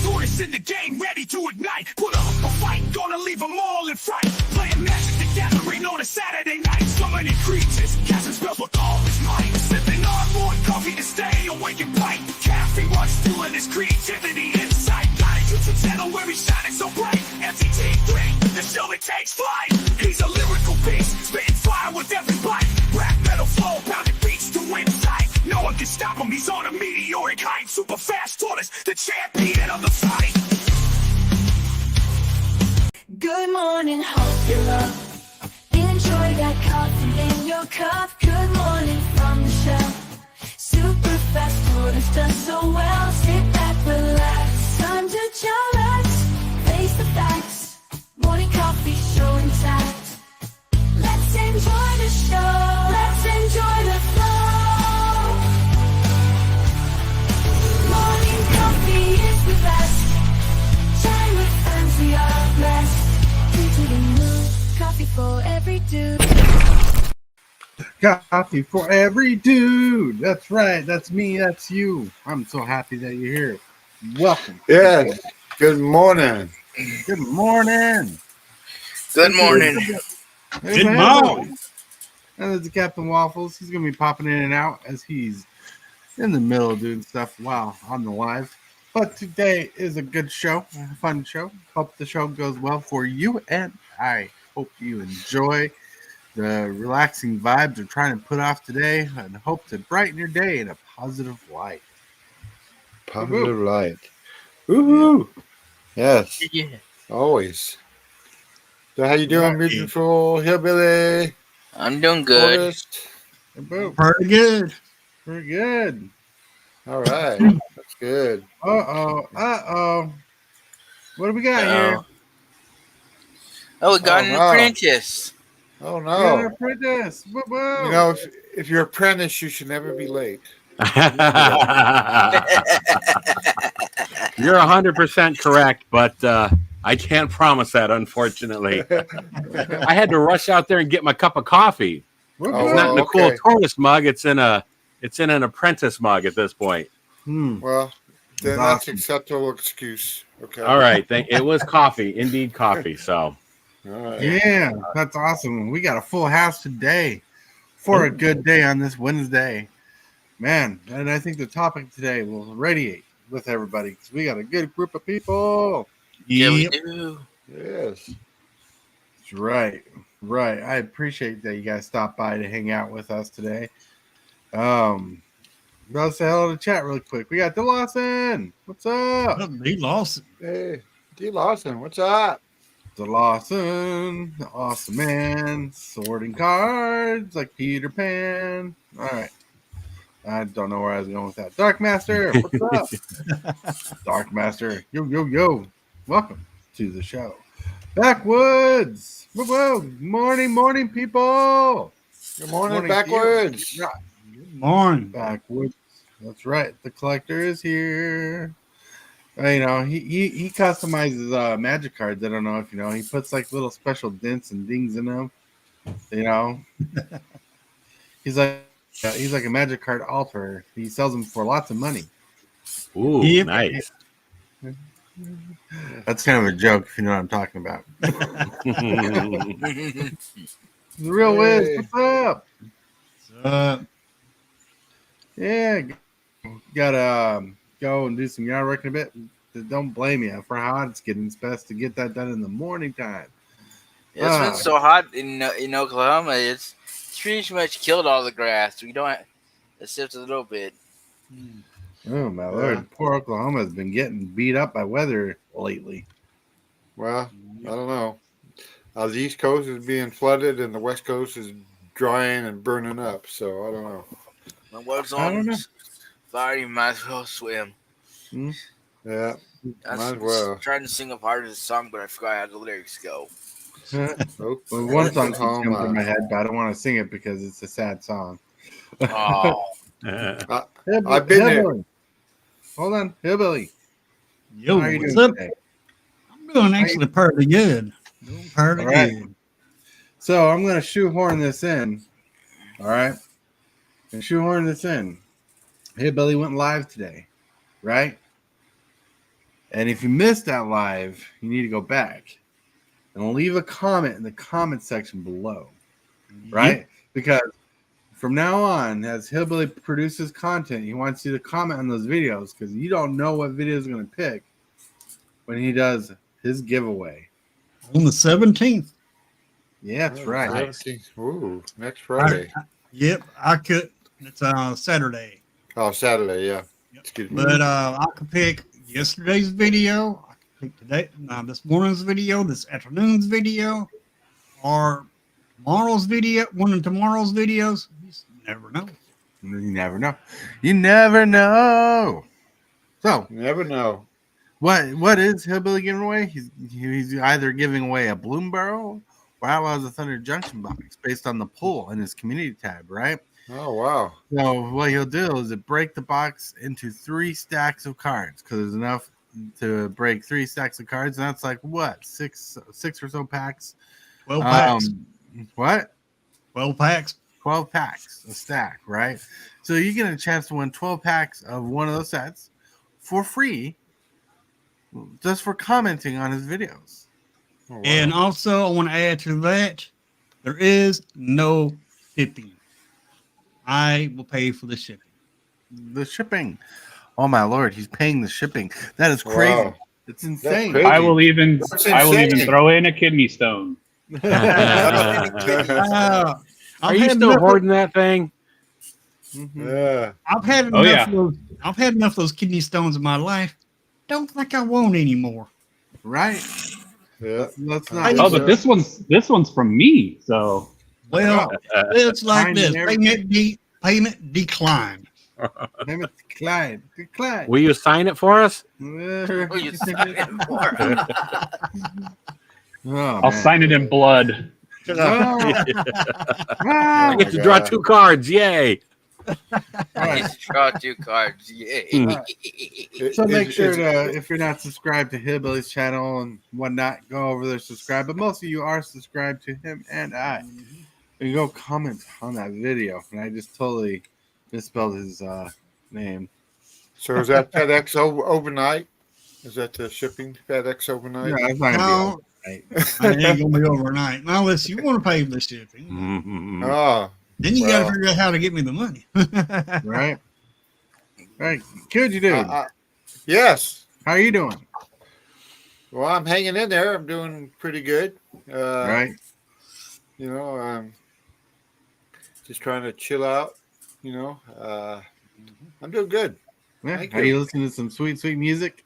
tortoise in the game, ready to ignite. Put up a fight, gonna leave them all in fright. Playing Magic the Gathering on a Saturday night. Summoning creatures, casting spells with all his might. Sipping on more coffee to stay awake and bright. Caffeine runs fueling his creativity inside. Got a YouTube channel where he's shining so bright. MTT3, the show that takes flight. He's a lyrical beast, spitting fire with every bite. Rap metal flow, pounding beats to insight. No one can stop him, he's on a meteoric height. Super fast tortoise, the champion of the fight. Good morning, hope you're up. Enjoy that coffee in your cup. Good morning from the shelf. Super fast tortoise does so well. Sit back, relax, time to chillax. Face the facts, morning coffee show intact. Let's enjoy the show, let's enjoy the flow. Morning coffee is the best. Chime with friends, we are blessed. Into the mood, coffee for every dude. Coffee for every dude. That's right. That's me. That's you. I'm so happy that you're here. Welcome. Yeah. Good morning. Good morning. Good morning. Good morning. And there's the Captain Waffles. He's going to be popping in and out as he's in the middle of doing stuff while on the live. But today is a good show, a fun show. Hope the show goes well for you, and I hope you enjoy the relaxing vibes we're trying to put off today, and hope to brighten your day in a positive light. Positive light. Woohoo! Yes. Yeah. Always. So how you doing, beautiful hillbilly? I'm doing good. Artist? Pretty good. Pretty good. All right. That's good. Uh-oh. What do we got here? Oh, we got Oh, an wow. apprentice. Oh We got an no. apprentice. Whoa. You know, if you're an apprentice, you should never be late. You're 100% correct, but I can't promise that, unfortunately. I had to rush out there and get my cup of coffee. Oh, It's not in a cool okay. tortoise mug. It's in an apprentice mug at this point. Well, then That's that's awesome. acceptable excuse. Okay. All right. It was coffee, indeed coffee. So All right. Yeah, that's awesome. We got a full house today for a good day on this Wednesday. Man, and I think the topic today will radiate with everybody because we got a good group of people. Yeah, we do. Yes. That's right. Right. I appreciate that you guys stopped by to hang out with us today. Let's say hello to chat really quick. We got DeLawson. What's up? He lost it. Hey, D. Lawson, what's up? DeLawson, the awesome man, sorting cards like Peter Pan. All right. I don't know where I was going with that. Dark Master, what's up? Dark Master, yo. Welcome to the show. Backwoods. Whoa. Morning, people. Good morning, Morning, backwards. Yeah. Good morning. Backwoods. That's right. The collector is here. You know, he customizes magic cards. I don't know if you know. He puts like little special dents and dings in them. You know, he's like a magic card alterer. He sells them for lots of money. ooh, Yep. nice. That's kind of a joke, if you know what I'm talking about. The real Wiz, what's up? Yeah, gotta go and do some yard work in a bit. Don't blame you for how hot it's getting. It's best to get that done in the morning time. It's been so hot in Oklahoma. It's pretty much killed all the grass. We don't have, except a little bit. Oh my lord, poor Oklahoma has been getting beat up by weather lately. Well, I don't know. The East Coast is being flooded and the West Coast is drying and burning up. So I don't know. My water's I don't on know. fire. You might as well swim. Yeah, I might as was well. trying to sing a part of the song, but I forgot how the lyrics go. Oh, Well, one song keeps coming through my head, but I don't want to sing it because it's a sad song. Oh, I've been there. Hillbilly. Hold on, Hillbilly. Yo, How are you what's doing up? today? I'm doing actually pretty good. Doing pretty All right. good. So I'm going to shoehorn this in. All right. And shoehorn this in. Hillbilly went live today, right? And if you missed that live, you need to go back and leave a comment in the comment section below, right? Because from now on, as Hillbilly produces content, he wants you to comment on those videos because you don't know what video is going to pick when he does his giveaway. On the 17th. Yeah, that's right. 17th. Ooh, next Friday. Yep, I could. It's Saturday. Oh, Saturday, yeah. Excuse me. But I could pick yesterday's video. I could pick today, this morning's video, this afternoon's video, or tomorrow's video. One of tomorrow's videos. You just never know. You never know. You never know. So, You never know. what is Hillbilly giving away? He's either giving away a Bloomborough or Outlaws of Thunder Junction box based on the poll in his community tab, right? Oh, wow. So what he'll do is break the box into 3 stacks of cards because there's enough to break 3 stacks of cards, and that's like what, six or so packs. 12 packs. What? 12 packs. 12 packs a stack, right? So you get a chance to win 12 packs of one of those sets for free, just for commenting on his videos. Oh, wow. And also, I want to add to that, there is no shipping. I will pay for the shipping. The shipping. Oh my lord, he's paying the shipping. That is crazy. Wow. It's insane. crazy. I will even That's even insane. throw in a kidney stone. Are you still hoarding that thing? Mhm. Yeah. I've had Oh, enough. yeah. Of those, I've had enough of those kidney stones in my life. Don't think I won't anymore. Right. Yeah. Let's not. Oh, but this one's from me. So Well, it's like this: Binary. payment declined. Name it Clyde. Clyde. Will you sign it for us? Will you sign it for? Oh, I'll man. sign it in blood. Oh. I Oh. get to draw 2 cards. Yay. Nice. Draw 2 cards. Yay. So make sure Is- to, if you're not subscribed to Hillbilly's channel and whatnot, go over there, subscribe. But most of you are subscribed to him and I. And go comment on that video. And I just totally misspelled his name. So is that FedEx overnight? Is that the shipping FedEx overnight? No, it's not gonna No, be overnight. it ain't gonna be overnight. Now, unless you want to pay for the shipping, Mhm. Oh, then you got Well. to figure out how to get me the money. Right? Right. Good, you dude. yes. How are you doing? Well, I'm hanging in there. I'm doing pretty good. Right? You know, I'm just trying to chill out. You know, I'm doing good. Yeah. Thank Are you. you listening to some sweet, sweet music?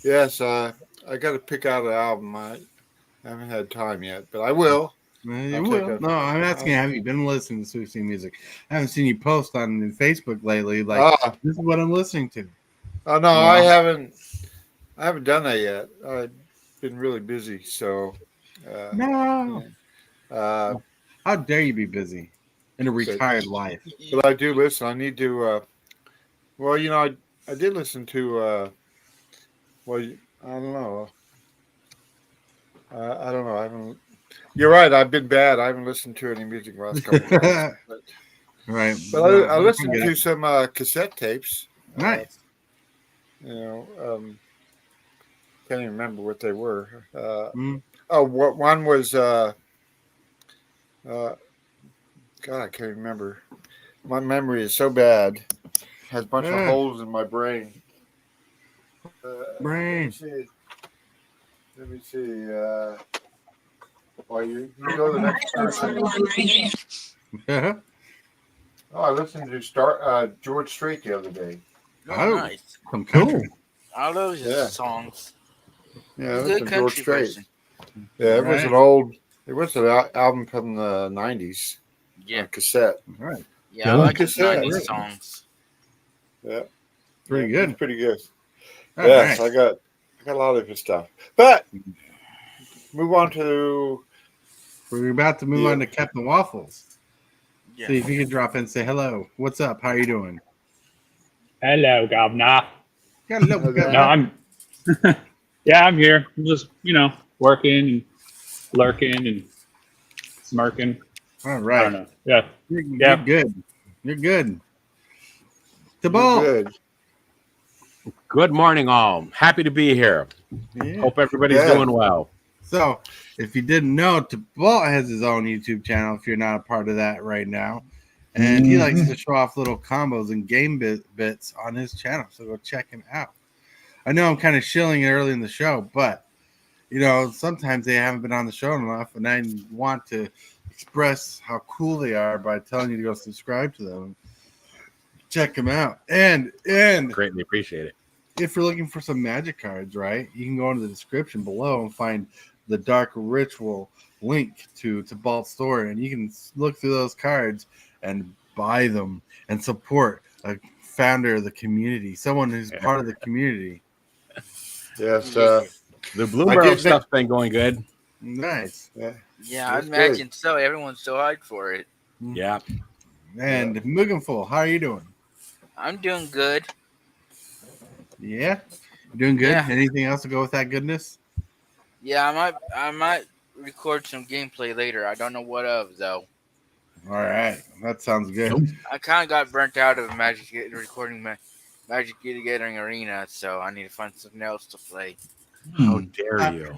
Yes, I got to pick out an album. I haven't had time yet, but I will. You I'll take will. a- No, I'm asking, have you been listening to sweet, sweet music? I haven't seen you post on Facebook lately. Like, Oh, this is what I'm listening to. oh no, I haven't done that yet. I've been really busy, so. No. Uh, How dare you be busy in a retired life? But I do listen. I need to. Well, you know, I did listen to. Well, I don't know. I don't know. I haven't. You're right. I've been bad. I haven't listened to any music the last couple of days. Right. But I listened to some cassette tapes. Nice. You know, can't even remember what they were. Mm. Oh, what one was? God, I can't remember. My memory is so bad. Has a bunch of Yeah. holes in my brain. Brain. Let me see. Well, you go to the next person. Oh, I listened to George Strait the other day. Oh. Nice. Some country. I love his Yeah. songs. Yeah, I Good listened to George country Strait. person. Yeah, it was Right. an old. It was an album from the '90s. Yeah. Cassette. All right. Yeah, I like his Cassette. 90s songs. Yeah, Pretty yeah, good. it's pretty good. All Yes, right. I got a lot of his stuff. But move on to We're about to move Yeah. on to Captain Waffles. Yeah. See if you can drop in and say hello. What's up? How are you doing? Hello, Governor. Hello. Okay. No, I'm. Yeah, I'm here. I'm just working and lurking and smirking. All I don't right. know. Yeah. You're Yeah. good. You're good. The You're ball. good. Good morning, all. Happy to be here. Yeah. Hope everybody's Yeah. doing well. So, if you didn't know, Tabalt has his own YouTube channel. If you're not a part of that right now, and he likes to show off little combos and game bits on his channel. So go check him out. I know I'm kind of shilling it early in the show, but you know sometimes they haven't been on the show enough, and I want to express how cool they are by telling you to go subscribe to them, check them out, and Greatly appreciate it. if you're looking for some magic cards, right, you can go into the description below and find the Dark Ritual link to Balt's store, and you can look through those cards and buy them and support a founder of the community, someone who's part of the community. Yes. The Blue I Barrel did stuff's been going good. Nice. Yeah, I That's imagine so. Everyone's so hyped for it. Yeah. And Mugenful, how are you doing? I'm doing good. Yeah, doing good. Yeah. Anything else to go with that goodness? Yeah, I might record some gameplay later. I don't know what of though. All right, that sounds good. I kind of got burnt out of recording my Magic the Gathering Arena, so I need to find something else to play. How dare you?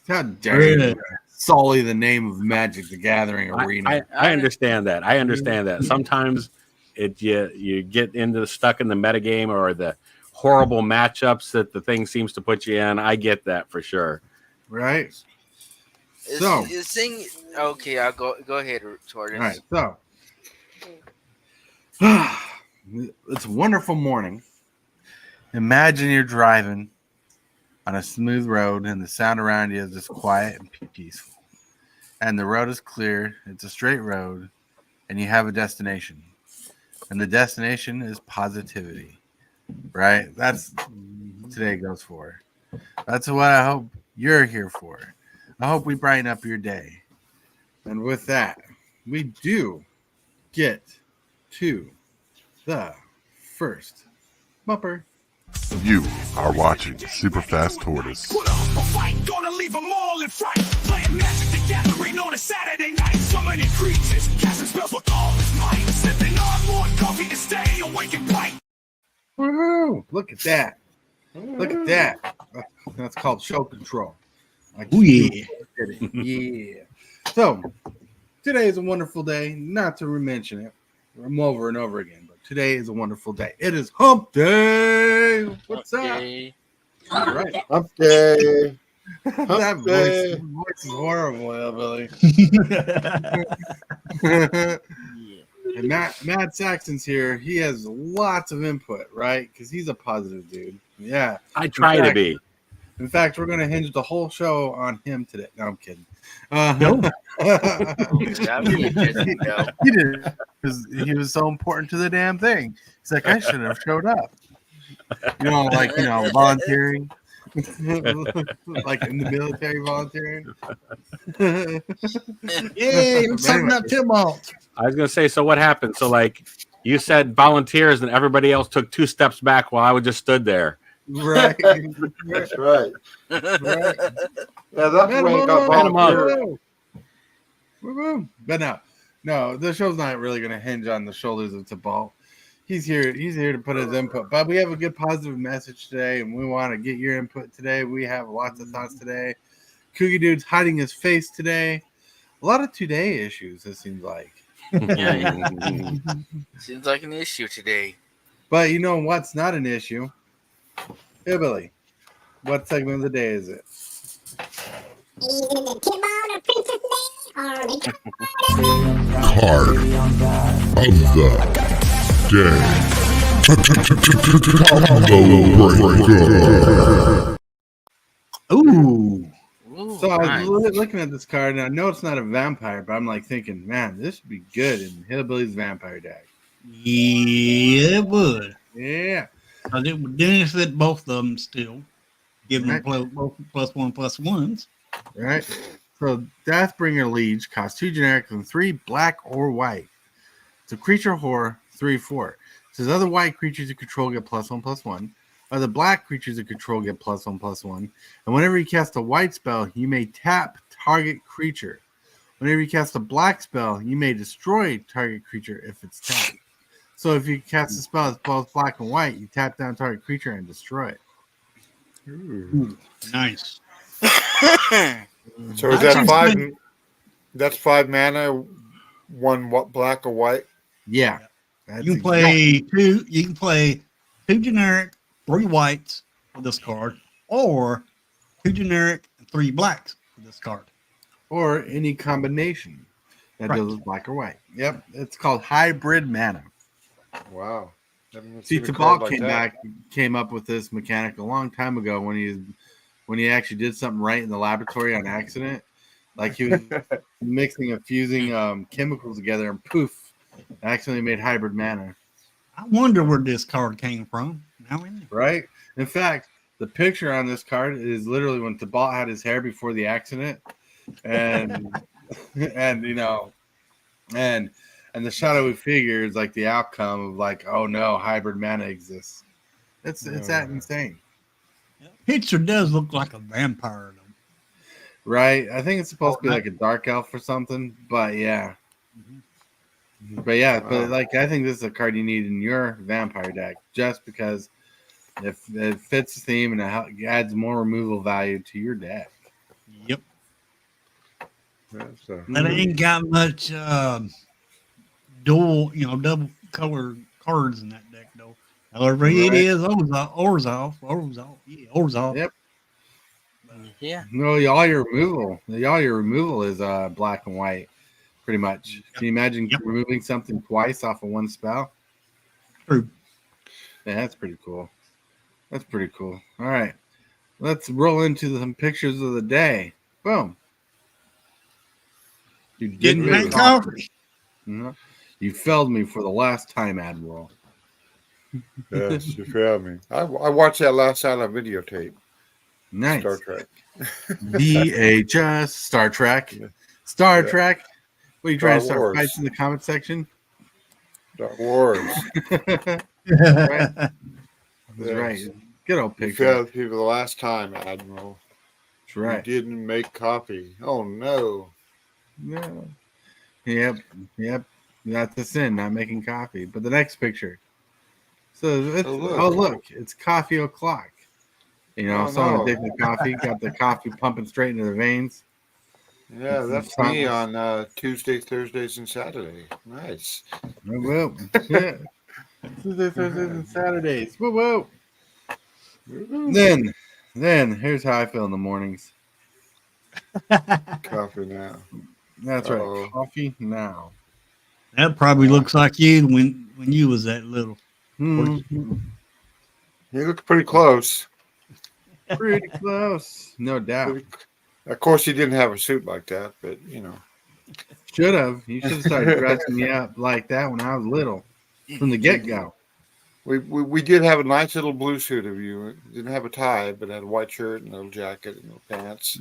How dare you sully the name of Magic the Gathering Arena? I understand that. I understand that. Sometimes you get stuck in the metagame or the horrible matchups that the thing seems to put you in. I get that for sure. Right. Okay, I'll go ahead, Tortoise. All right, so it's a wonderful morning. Imagine you're driving on a smooth road and the sound around you is just quiet and peaceful. And the road is clear, it's a straight road, and you have a destination. And the destination is positivity. Right? That's what today goes for. That's what I hope you're here for. I hope we brighten up your day. And with that, we do get to the first bumper. You are watching Super Fast Tortoise. Put up a fight, gonna leave them all in fright. Playing Magic the Gathering on a Saturday night. Summoning creatures, casting spells with all his might. Sipping on more coffee to stay awake and bright. Woohoo! Look at that. Look at that. That's called show control. Oh, yeah. Yeah. So, today is a wonderful day. Not to mention it over and over again, but today is a wonderful day. It is Hump Day. What's up? Okay. All right. Okay. That day. voice is horrible, Billy. And Matt Saxon's here. He has lots of input, right? Because he's a positive dude. Yeah. I try to be. In fact, we're going to hinge the whole show on him today. No, I'm kidding. He did. Because he was so important to the damn thing. He's like, I shouldn't have showed up. Volunteering. Like in the military volunteering. Yay, I'm summing up Tybalt. I was going to say, so what happened? So, like, you said volunteers and everybody else took 2 steps back while I just stood there. Right. That's right. Right. Yeah, that's the way it got volunteered. But no, the show's not really going to hinge on the shoulders of Tybalt. He's here to put his input. But we have a good positive message today, and we want to get your input today. We have lots of thoughts today. Cookie Dude's hiding his face today. A lot of today issues, it seems like. Seems like an issue today. But you know what's not an issue? Hey, Billy, what segment of the day is it? Card of the day. Combo breaker. Ooh. So I was looking at this card, and I know it's not a vampire, but I'm like thinking, man, this would be good in Hillbilly's vampire deck. Yeah, it would. Yeah. Because it would benefit both of them still. Giving them both +1/+1s. Right. So Deathbringer Liege costs 2 generic and 3 black or white. It's a creature horror 3/4. It says other white creatures you control get +1/+1. Other black creatures you control get +1/+1. And whenever you cast a white spell, you may tap target creature. Whenever you cast a black spell, you may destroy target creature if it's tapped. So if you cast a spell that's both black and white, you tap down target creature and destroy it. Ooh, nice. So is I that just 5? think- That's 5 mana, one black or white. Yeah. That's You can play two. You can play 2 generic, 3 whites with this card, or 2 generic and 3 blacks with this card. or any combination that Right. deals with black or white. Yep. It's called hybrid mana. Wow. See, Tabal came up with this mechanic a long time ago when he actually did something right in the laboratory on accident. Like he was mixing and fusing chemicals together, and poof, accidentally made hybrid mana. I wonder where this card came from. Now in there. Right? In fact, the picture on this card is literally when Tabal had his hair before the accident, and and and the shadowy figure is like the outcome of like, oh no, hybrid mana exists. It's that insane. Picture does look like a vampire, though. Right? I think it's supposed to be like a dark elf or something, but yeah. But like I think this is a card you need in your vampire deck just because it fits the theme and it adds more removal value to your deck. Yep. So, That ain't got much double color cards in that deck, though. However, it is Orzhov. Orzhov. Yep. Yeah. No, all your removal is black and white, pretty much. Can you imagine removing something twice off of one spell? True. Yeah, that's pretty cool. That's pretty cool. All right. Let's roll into some pictures of the day. Boom. You Getting didn't that coffee. Mhm. You failed me for the last time, Admiral. yes, you failed me. I watched that last night on videotape. Nice. Star Trek. VHS, Star Trek. Star Trek. What are you trying to start Wars. fights in the comment section? Star Wars. Right. That's Yes. right. Good old You picture. failed people the last time, Admiral. That's right. You didn't make coffee. Oh no. No. Yep. That's a sin, not making coffee. But the next picture. So it's look, it's coffee o'clock. Someone addicted to coffee, got the coffee pumping straight into the veins. Yeah, that's me on Tuesdays, Thursdays, and Saturday. Nice. Well, yeah. Tuesdays, Thursdays, and Saturdays. Whoa. Then here's how I feel in the mornings. Coffee now. That's right. Coffee now. That probably looks like you when you was that little. Mm-hmm. You look pretty close. Pretty close, no doubt. Of course, you didn't have a suit like that, but Should have. You should have started dressing me up like that when I was little, from the get go. We did have a nice little blue suit of you. It didn't have a tie, but had a white shirt and a little jacket and little pants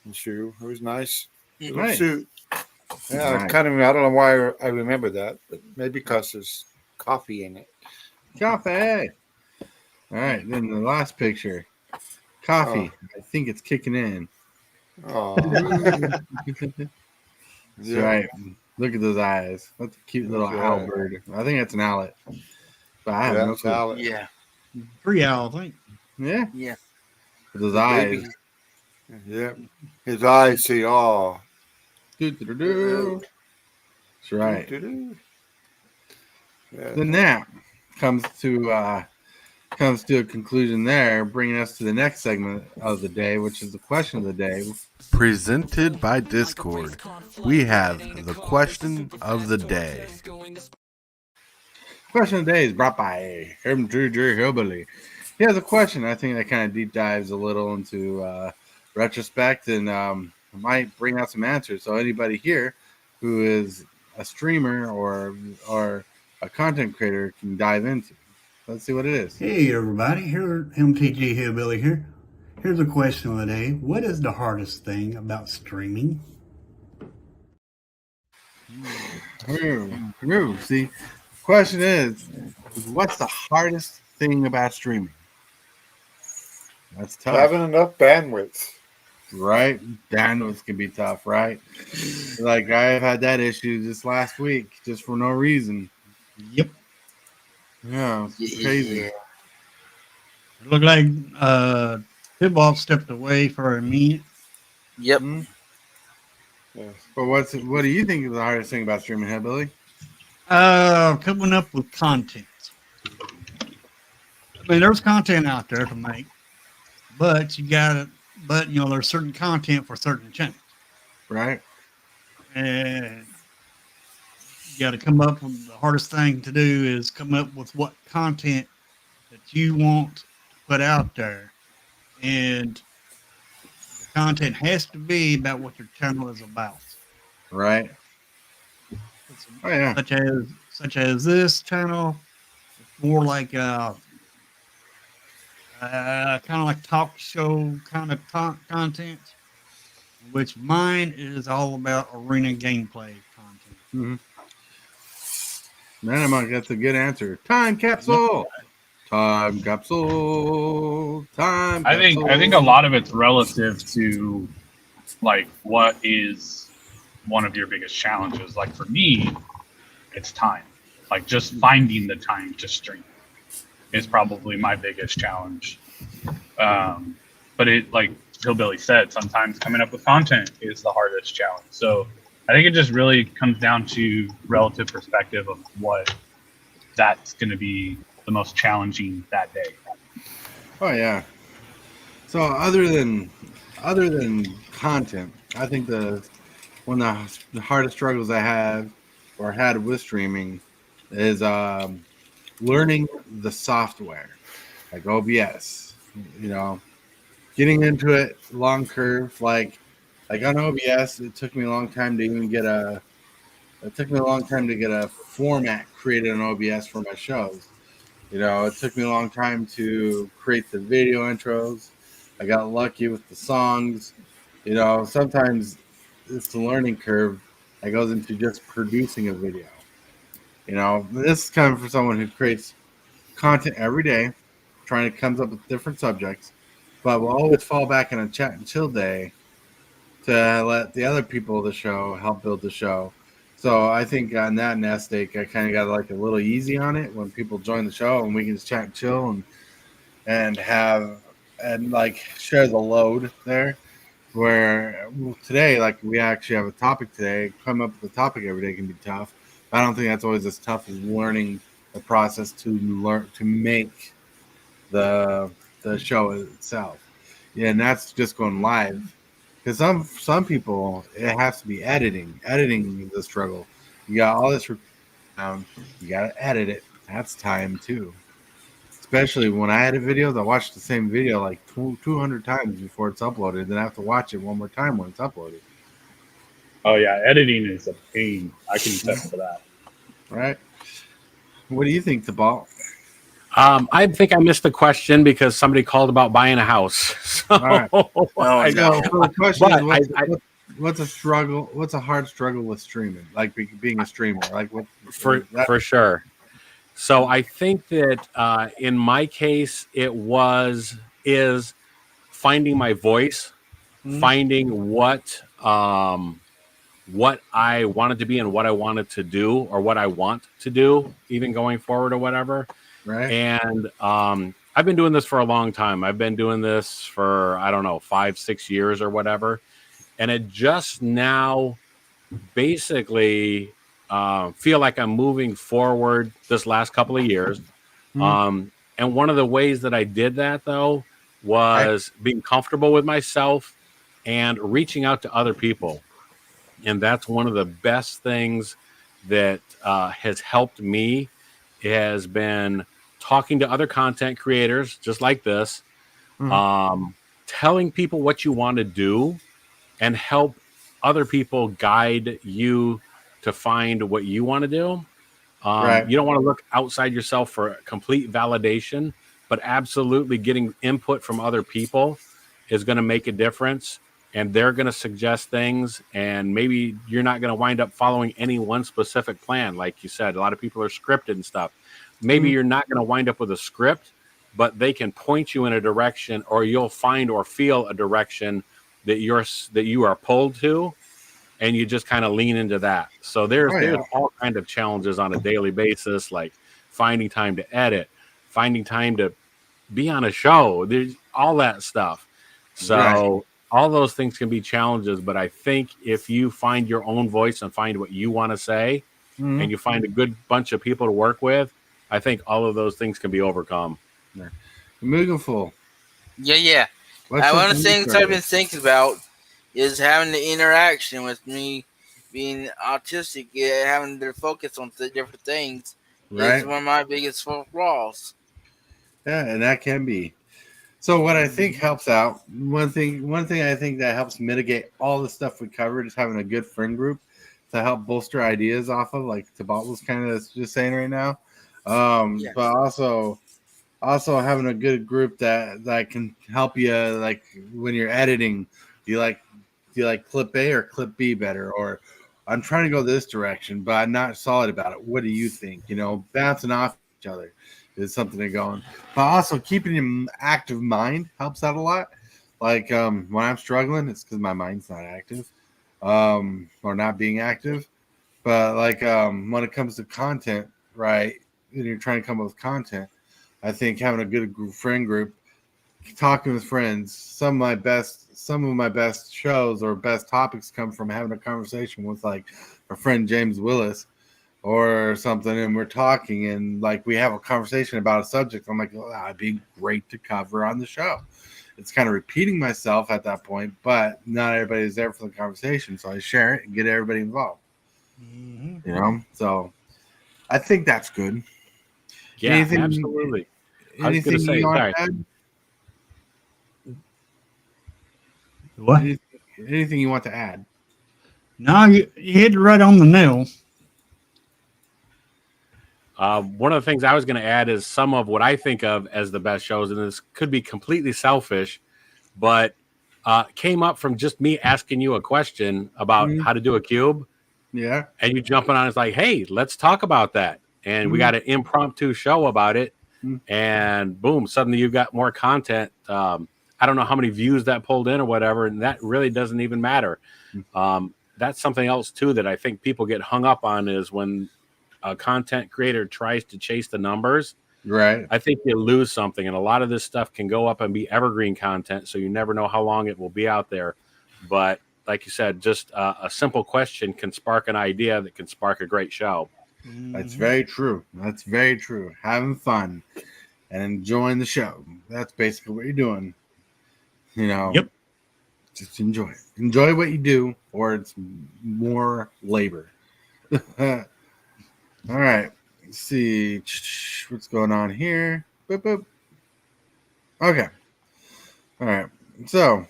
and shoe. It was nice. Little suit. Yeah, Nice. I don't know why I remember that, but maybe because there's coffee in it. Coffee. All right, then the last picture. Coffee. I think it's kicking in. Oh, That's right. Look at those eyes. That's a cute little owl bird. I think that's an owlet. But I have no clue. Yeah. 3 owl, I think. Yeah. Yeah. With those eyes. Yeah. His eyes see all. Doo-doo-doo-doo. That's right. Yeah. Then that comes to a conclusion there, bringing us to the next segment of the day, which is the question of the day. Presented by Discord, we have the question of the day. Question of the day is brought by MTJ Hillbilly. He has a question. I think that kind of deep dives a little into retrospect and might bring out some answers. So anybody here who is a streamer or a content creator can dive into. Let's see what it is. Hey everybody, here MTG Hillbilly here. Here's a question of the day. What is the hardest thing about streaming? See, question is what's the hardest thing about streaming? That's tough. Having enough bandwidth. Right? Bandwidth can be tough, right? Like I've had that issue just last week, just for no reason. Yep. Yeah, it's crazy. Yeah. It looked like Tip-Off stepped away for a minute. Yep. Mhm. But what do you think is the hardest thing about streaming, Hillbilly? Coming up with content. I mean, there's content out there to make, but there's certain content for certain channels. Right? And you got to come up with the hardest thing to do is come up with what content that you want to put out there. And the content has to be about what your channel is about. Right. Oh yeah. Such as this channel, it's more like kind of like talk show kind of content, which mine is all about arena gameplay content. Mm-hmm. Man, that's a good answer. Time capsule. Time capsule. Time I capsule. think a lot of it's relative to like what is one of your biggest challenges. Like for me, it's time. Like just finding the time to stream is probably my biggest challenge. But it, like Hillbilly said, sometimes coming up with content is the hardest challenge. So I think it just really comes down to relative perspective of what that's going to be the most challenging that day. Oh yeah. So other than content, I think one of the hardest struggles I have or had with streaming is learning the software, like OBS. You know, getting into it, long curve. Like on OBS, it took me a long time to even get a format created on OBS for my shows. You know, it took me a long time to create the video intros. I got lucky with the songs. You know, sometimes it's the learning curve that goes into just producing a video. You know, this is coming from someone who creates content every day, trying to comes up with different subjects, but will always fall back in a chat and chill day to let the other people of the show help build the show. So I think on that nest egg, I kind of got like a little easy on it when people join the show and we can just chat and chill and like share the load there. Where today, like we actually have a topic today, come up with a topic every day can be tough. But I don't think that's always as tough as learning the process to make the show itself. Yeah, and that's just going live. Because some people, it has to be editing. Editing is a struggle. You got all this down. You got to edit it. That's time too. Especially when I edit videos, I watch the same video like 200 times before it's uploaded. Then I have to watch it one more time when it's uploaded. Oh yeah, editing is a pain. I can attest to that. Right? What do you think, the ball? I think I missed the question because somebody called about buying a house. So, right. So the question is, what's a struggle? What's a hard struggle with streaming? Like being a streamer? Like for sure. So I think that in my case, is finding my voice, finding what I wanted to be and what I wanted to do or what I want to do, even going forward or whatever. Right. And I've been doing this for a long time. I've been doing this for, 5-6 years or whatever. And it just now basically feel like I'm moving forward this last couple of years. And one of the ways that I did that, though, was being comfortable with myself and reaching out to other people. And that's one of the best things that has helped me. It has been talking to other content creators just like this, telling people what you want to do and help other people guide you to find what you want to do. Right. You don't want to look outside yourself for complete validation, but absolutely getting input from other people is going to make a difference. And they're going to suggest things, and maybe you're not going to wind up following any one specific plan. Like you said, a lot of people are scripted and stuff. Maybe you're not going to wind up with a script, but they can point you in a direction, or you'll find or feel a direction that you are pulled to, and you just kind of lean into that. So there's all kinds of challenges on a daily basis, like finding time to edit, finding time to be on a show. There's all that stuff. So all those things can be challenges, but I think if you find your own voice and find what you want to say, and you find a good bunch of people to work with, I think all of those things can be overcome. Meaningful. Yeah. One of the things I've been thinking about is having the interaction with me being autistic, having to focus on different things is one of my biggest flaws. Yeah, and that can be. So what I think helps out, one thing I think that helps mitigate all the stuff we covered is having a good friend group to help bolster ideas off of, like Tabat was kind of just saying right now. But also having a good group that can help you, like when you're editing, do you like clip A or clip B better? Or I'm trying to go this direction, but I'm not solid about it. What do you think? Bouncing off each other is something to go on. But also keeping an active mind helps out a lot. Like when I'm struggling, it's because my mind's not active, or not being active. But like when it comes to content, right, and you're trying to come up with content, I think having a good friend group, talking with friends, some of my best shows or best topics come from having a conversation with like my friend James Willis or something, and we're talking and like we have a conversation about a subject. I'm like, that'd be great to cover on the show. It's kind of repeating myself at that point, but not everybody's there for the conversation, so I share it and get everybody involved. So I think that's good. Yeah, absolutely. I was going to say, sorry. What? Anything you want to add? No, you hit it right on the nail. One of the things I was going to add is some of what I think of as the best shows, and this could be completely selfish, but came up from just me asking you a question about how to do a cube. Yeah. And you jumping on, it's like, hey, let's talk about that. And we got an impromptu show about it. And boom, suddenly you've got more content. I don't know how many views that pulled in or whatever, and that really doesn't even matter. That's something else too that I think people get hung up on is when a content creator tries to chase the numbers. Right. I think you lose something, and a lot of this stuff can go up and be evergreen content, so you never know how long it will be out there. But like you said, just a simple question can spark an idea that can spark a great show. That's very true. That's very true. Having fun and enjoying the show. That's basically what you're doing. Yep. Just enjoy it. Enjoy what you do, or it's more labor. All right. Let's see what's going on here. Boop, boop. Okay. All right. So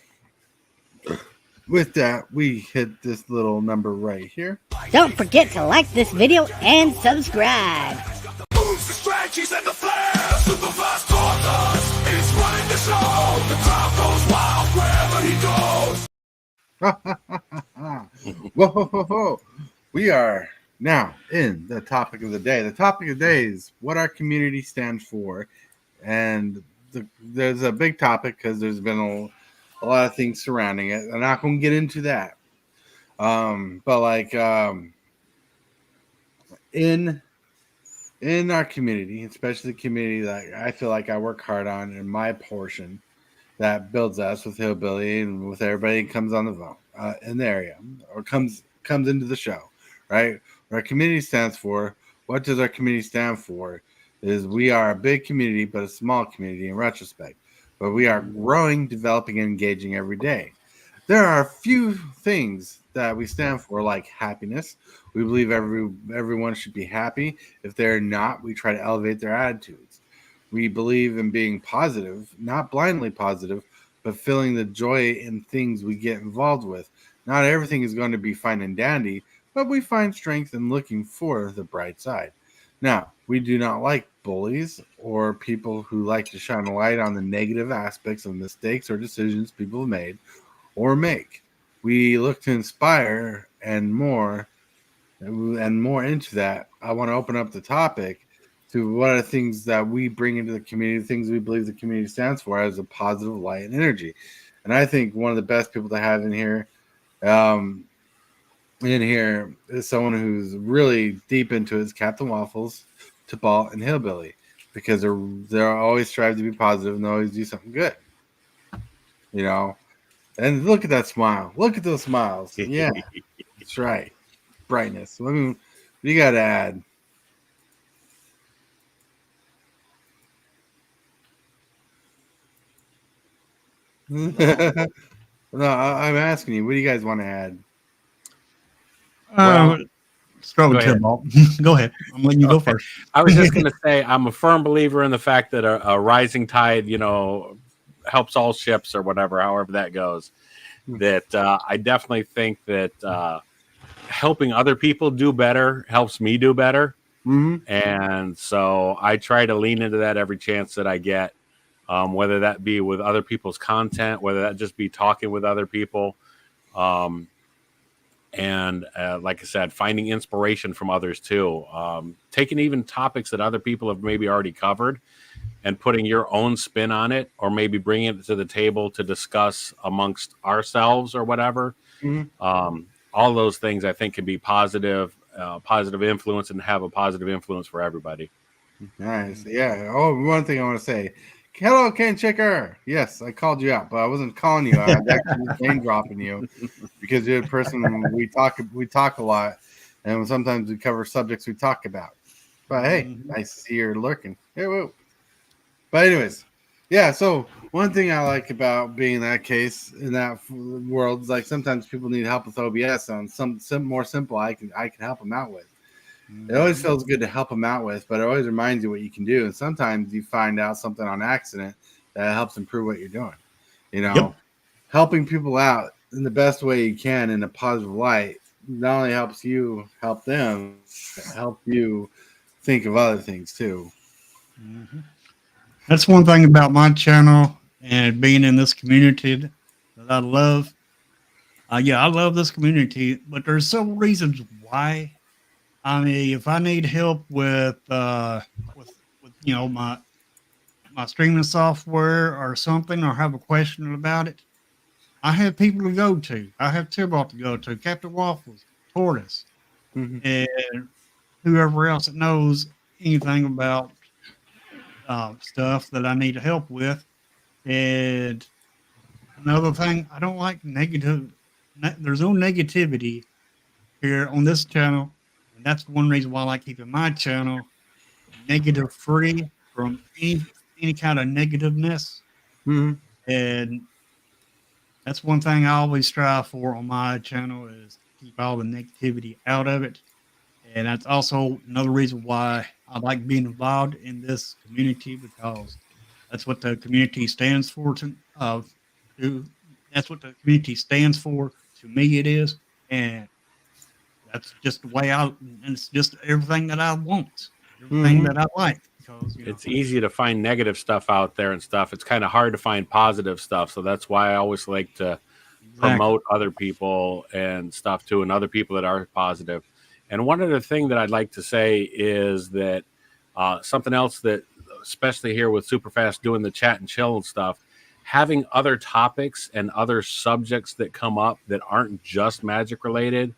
with that, we hit this little number right here. Don't forget to like this video and subscribe. Moves, the strategies, and the flair. Supervised corners. It's running the show. The crowd goes wild wherever he goes. Whoa. We are now in the topic of the day. The topic of the day is what our community stands for. And there's a big topic because there's been a lot of things surrounding it. I'm not going to get into that. But like in our community, especially the community that I feel like I work hard on in my portion that builds us with Hillbilly and with everybody that comes on the phone in the area or comes into the show, right? What our community stands for, what does our community stand for? Is we are a big community, but a small community in retrospect. But we are growing, developing, and engaging every day. There are a few things that we stand for, like happiness. We believe everyone should be happy. If they're not, we try to elevate their attitudes. We believe in being positive, not blindly positive, but feeling the joy in things we get involved with. Not everything is going to be fine and dandy, but we find strength in looking for the bright side. Now, we do not like bullies or people who like to shine a light on the negative aspects of mistakes or decisions people have made or make. We look to inspire and more into that. I want to open up the topic to what are the things that we bring into the community, things we believe the community stands for as a positive light and energy. And I think one of the best people to have in here is someone who's really deep into it, is Captain Waffles, to Ball and Hillbilly because they're always strive to be positive and they always do something good. You know, and look at that smile. Look at those smiles. Yeah, that's right. Brightness. I mean, what do you got to add? No, I'm asking you. What do you guys want to add? Well, start go with ahead. Tibalt. Go ahead. I'm letting you go first. I was just going to say I'm a firm believer in the fact that a rising tide, helps all ships or whatever, however that goes. That I definitely think that helping other people do better helps me do better. Mm-hmm. And so I try to lean into that every chance that I get, whether that be with other people's content, whether that just be talking with other people. And like I said, finding inspiration from others too. Taking even topics that other people have maybe already covered and putting your own spin on it, or maybe bringing it to the table to discuss amongst ourselves or whatever. Mm-hmm. All those things I think can be positive influence and have a positive influence for everybody. Nice. Yeah. Oh, one thing I want to say. Hello, Ken Chicker. Yes, I called you out, but I wasn't calling you out. I was actually just name dropping you because you're a person we talk a lot, and sometimes we cover subjects we talk about. But hey, nice to see you're lurking. Hey, whoa. But anyways, yeah. So one thing I like about being in that case in that world is like sometimes people need help with OBS on some more simple I can help them out with. It always feels good to help them out with, but it always reminds you what you can do. And sometimes you find out something on accident that helps improve what you're doing. Helping people out in the best way you can in a positive light not only helps you help them, but help you think of other things too. Mm-hmm. That's one thing about my channel and being in this community that I love. I love this community, but there's several reasons why. I mean, if I need help with my streaming software or something, or have a question about it, I have people to go to. I have Tibalt to go to, Captain Waffles, Tortoise, Mm-hmm. and whoever else that knows anything about stuff that I need help with. And another thing, I don't like negative. There's no negativity here on this channel, and that's one reason why I like keeping my channel negative free from any kind of negativeness. Mm-hmm. And that's one thing I always strive for on my channel is to keep all the negativity out of it. And that's also another reason why I like being involved in this community, because that's what the community stands for that's what the community stands for. To me, it is. And that's just the way and it's just everything that I want, everything that I like. Because it's easy to find negative stuff out there and stuff. It's kind of hard to find positive stuff. So that's why I always like to promote other people and stuff too, and other people that are positive. And one other thing that I'd like to say is that something else that, especially here with Superfast doing the chat and chill and stuff, having other topics and other subjects that come up that aren't just magic related,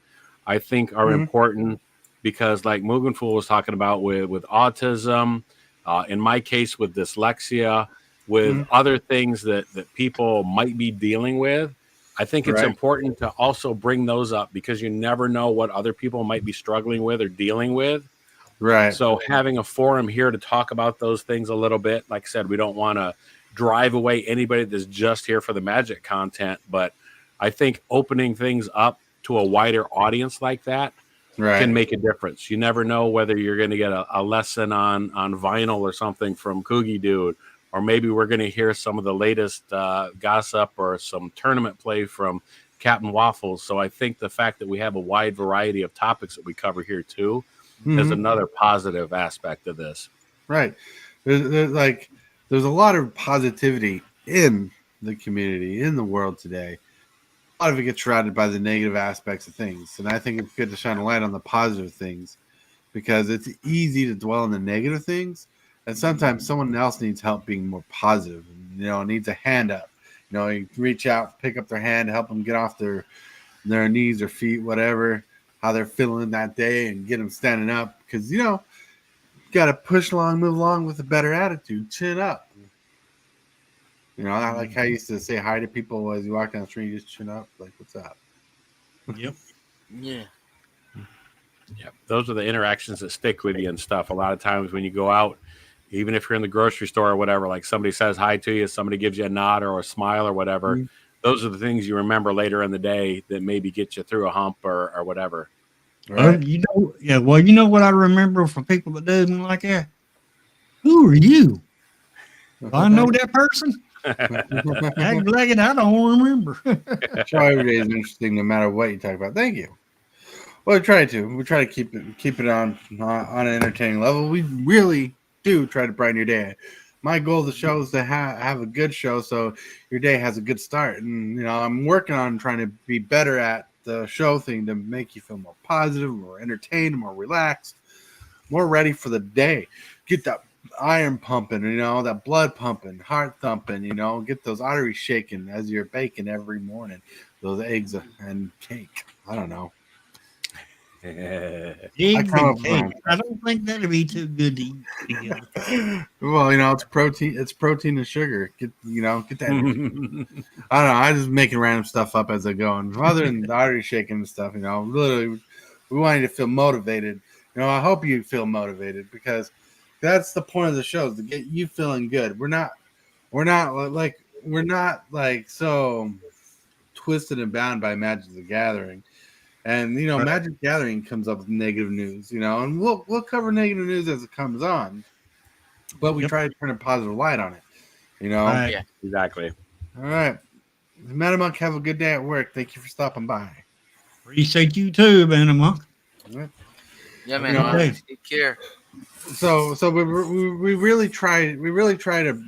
I think are important, because like Mugen Fool was talking about with autism, in my case with dyslexia, with other things that people might be dealing with. I think it's important to also bring those up, because you never know what other people might be struggling with or dealing with. Right. So having a forum here to talk about those things a little bit, like I said, we don't want to drive away anybody that's just here for the magic content, but I think opening things up to a wider audience like that can make a difference. You never know whether you're going to get a lesson on vinyl or something from Coogie Dude, or maybe we're going to hear some of the latest gossip or some tournament play from Captain Waffles. So I think the fact that we have a wide variety of topics that we cover here too is another positive aspect of this. Right. There's a lot of positivity in the community, in the world today. A lot of it gets shrouded by the negative aspects of things. And I think it's good to shine a light on the positive things, because it's easy to dwell on the negative things. And sometimes someone else needs help being more positive, needs a hand up. You reach out, pick up their hand, help them get off their knees or feet, whatever, how they're feeling that day, and get them standing up. Because, got to push along, move along with a better attitude. Chin up. You know, I like how I used to say hi to people as you walk down the street. You just chin up, like, what's up? Yep. Yeah. Yeah, those are the interactions that stick with you and stuff. A lot of times when you go out, even if you're in the grocery store or whatever, like somebody says hi to you, somebody gives you a nod or a smile or whatever. Mm-hmm. Those are the things you remember later in the day that maybe get you through a hump or whatever. Right. Well, you know what I remember from people that do me like that? Who are you? Do I know that person? Act like it, I don't remember. Show every day is interesting, no matter what you talk about. Thank you. Well, we try to keep it on an entertaining level. We really do try to brighten your day. My goal of the show is to have a good show, so your day has a good start. And I'm working on trying to be better at the show thing to make you feel more positive, more entertained, more relaxed, more ready for the day. Get that iron pumping, that blood pumping, heart thumping, get those arteries shaking as you're baking every morning. Those eggs and cake. I don't know. Eggs and cake. I don't think that'd be too good to eat together. Well, it's protein. It's protein and sugar. Get that energy. I don't know. I just making random stuff up as I go. And other than the artery shaking and stuff, literally, we want you to feel motivated. I hope you feel motivated because that's the point of the show, is to get you feeling good. We're not like so twisted and bound by Magic the Gathering. And Magic Gathering comes up with negative news, and we'll cover negative news as it comes on, but we try to turn a positive light on it, Yeah, exactly. All right, Madam Monk, have a good day at work. Thank you for stopping by. Appreciate you too, Madam Monk. Right. Yeah, man. Take care. So we really try to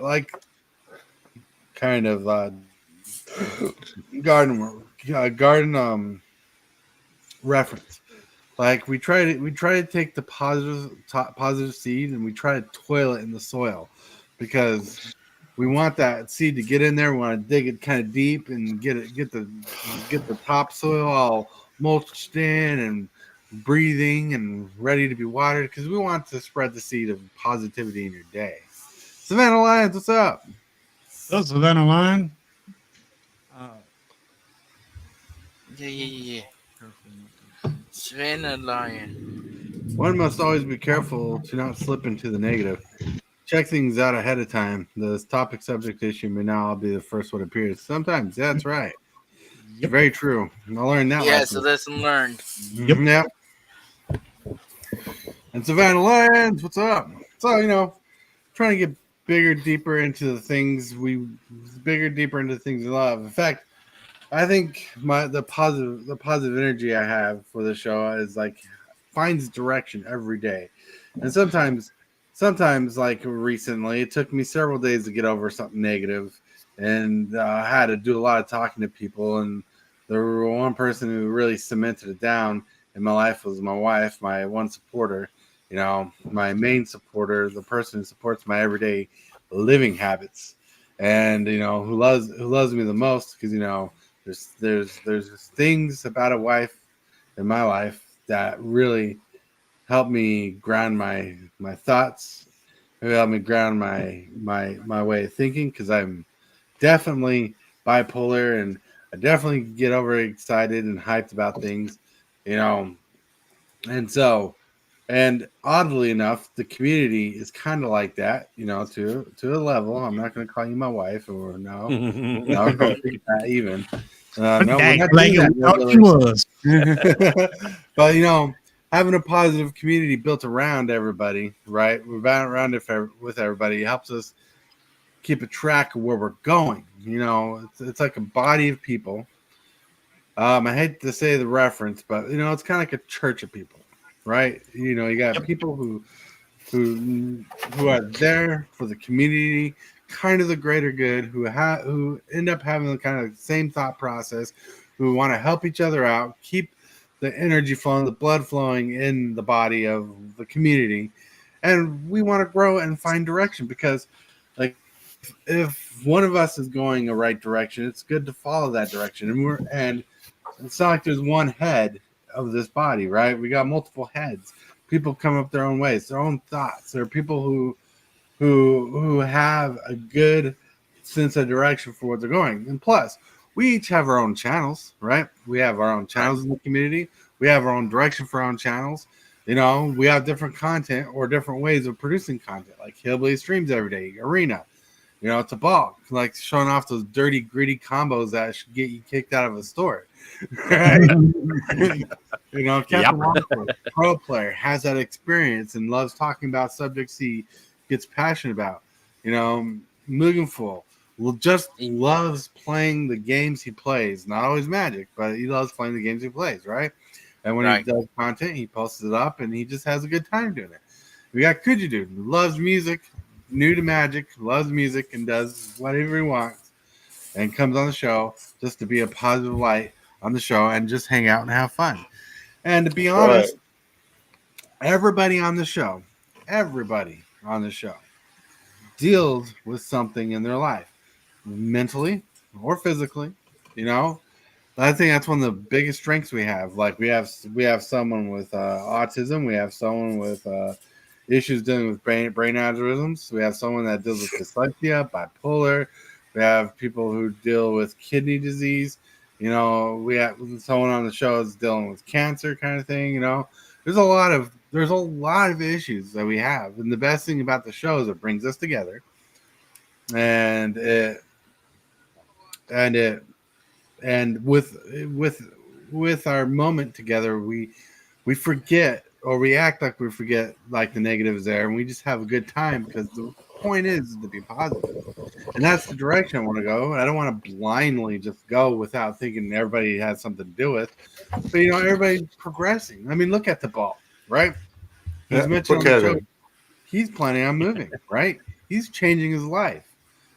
like kind of garden reference. Like we try to take the positive seed and we try to toil it in the soil because we want that seed to get in there. We want to dig it kind of deep and get the topsoil all mulched in and breathing and ready to be watered because we want to spread the seed of positivity in your day. Savannah Lyons, what's up? Oh, Savannah Lion. Yeah. Savannah Lion. One must always be careful to not slip into the negative. Check things out ahead of time. The topic, subject, issue may not all be the first one appears. Sometimes, that's right. Yep. Very true. I learned that. Yeah, so lesson learned. Yep. And Savannah Lyons, what's up? So trying to get bigger, deeper into the things we love. In fact, I think the positive energy I have for the show is like finds direction every day, and sometimes like recently, it took me several days to get over something negative, and I had to do a lot of talking to people, and there were one person who really cemented it down in my life was my wife, my one supporter, my main supporter, the person who supports my everyday living habits, and who loves me the most because there's things about a wife in my life that really help me ground my thoughts, help me ground my way of thinking because I'm definitely bipolar and I definitely get overexcited and hyped about things, and oddly enough, the community is kind of like that, to a level. I'm not going to call you my wife or no, don't think that even. No, we're not doing that. But having a positive community built around everybody, right? We're around with everybody. It helps us keep a track of where we're going. It's like a body of people. I hate to say the reference, but it's kind of like a church of people, right? You got people who are there for the community, kind of the greater good, who end up having the kind of same thought process, who want to help each other out, keep the energy flowing, the blood flowing in the body of the community, and we want to grow and find direction because, like, if one of us is going the right direction, it's good to follow that direction, and it's not like there's one head of this body, right? We got multiple heads. People come up their own ways, their own thoughts. There are people who have a good sense of direction for what they're going. And plus, we each have our own channels, right? We have our own channels in the community. We have our own direction for our own channels. You know, we have different content or different ways of producing content, like Hillbilly streams every day, Arena. You know, it's a bulk, like showing off those dirty, gritty combos that should get you kicked out of a store. Right? You know, Captain Walker, pro player, has that experience and loves talking about subjects he gets passionate about. You know, Mugenful just loves playing the games he plays. Not always Magic, but he loves playing the games he plays, right? And when he does content, he posts it up and he just has a good time doing it. We got Kuji Dude, who loves music, new to Magic, loves music, and does whatever he wants, and comes on the show just to be a positive light on the show and just hang out and have fun. And to be honest, everybody on the show deals with something in their life, mentally or physically. You know, I think that's one of the biggest strengths we have. Like we have someone with autism, we have someone with issues dealing with brain aneurysms. We have someone that deals with dyslexia, bipolar. We have people who deal with kidney disease. You know, we have someone on the show is dealing with cancer, kind of thing. You know, there's a lot of issues that we have, and the best thing about the show is it brings us together, and with our moment together, we forget, or we act like we forget, like the negatives there, and we just have a good time, because the point is to be positive, and that's the direction I want to go. I don't want to blindly just go without thinking everybody has something to do with, but you know, everybody's progressing. I mean, look at the ball, right? As mentioned on the show, he's planning on moving, right? He's changing his life,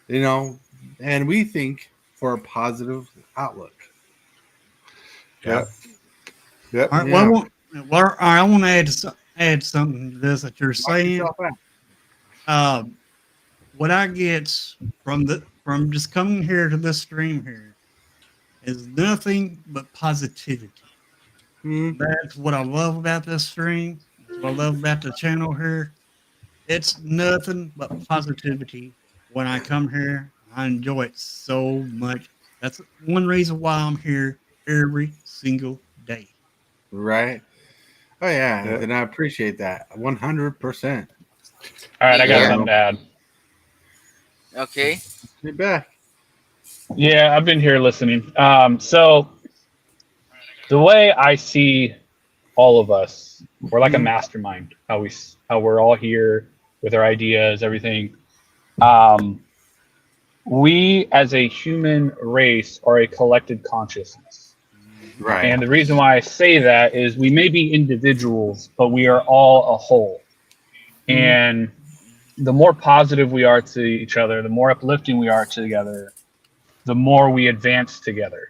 you know, and we think for a positive outlook. Yeah. All right, well, I want to add something to this that you're saying. What I get from just coming here to this stream here is nothing but positivity. That's what I love about this stream. That's what I love about the channel here. It's nothing but positivity. When I come here, I enjoy it so much. That's one reason why I'm here every single day. Right. Oh yeah, and I appreciate that 100%. All right, I got something to add. Okay. You're back. Yeah, I've been here listening. So the way I see all of us, we're like a mastermind. How we're all here with our ideas, everything. We as a human race are a collected consciousness. Right. And the reason why I say that is we may be individuals, but we are all a whole. And the more positive we are to each other, the more uplifting we are together, the more we advance together.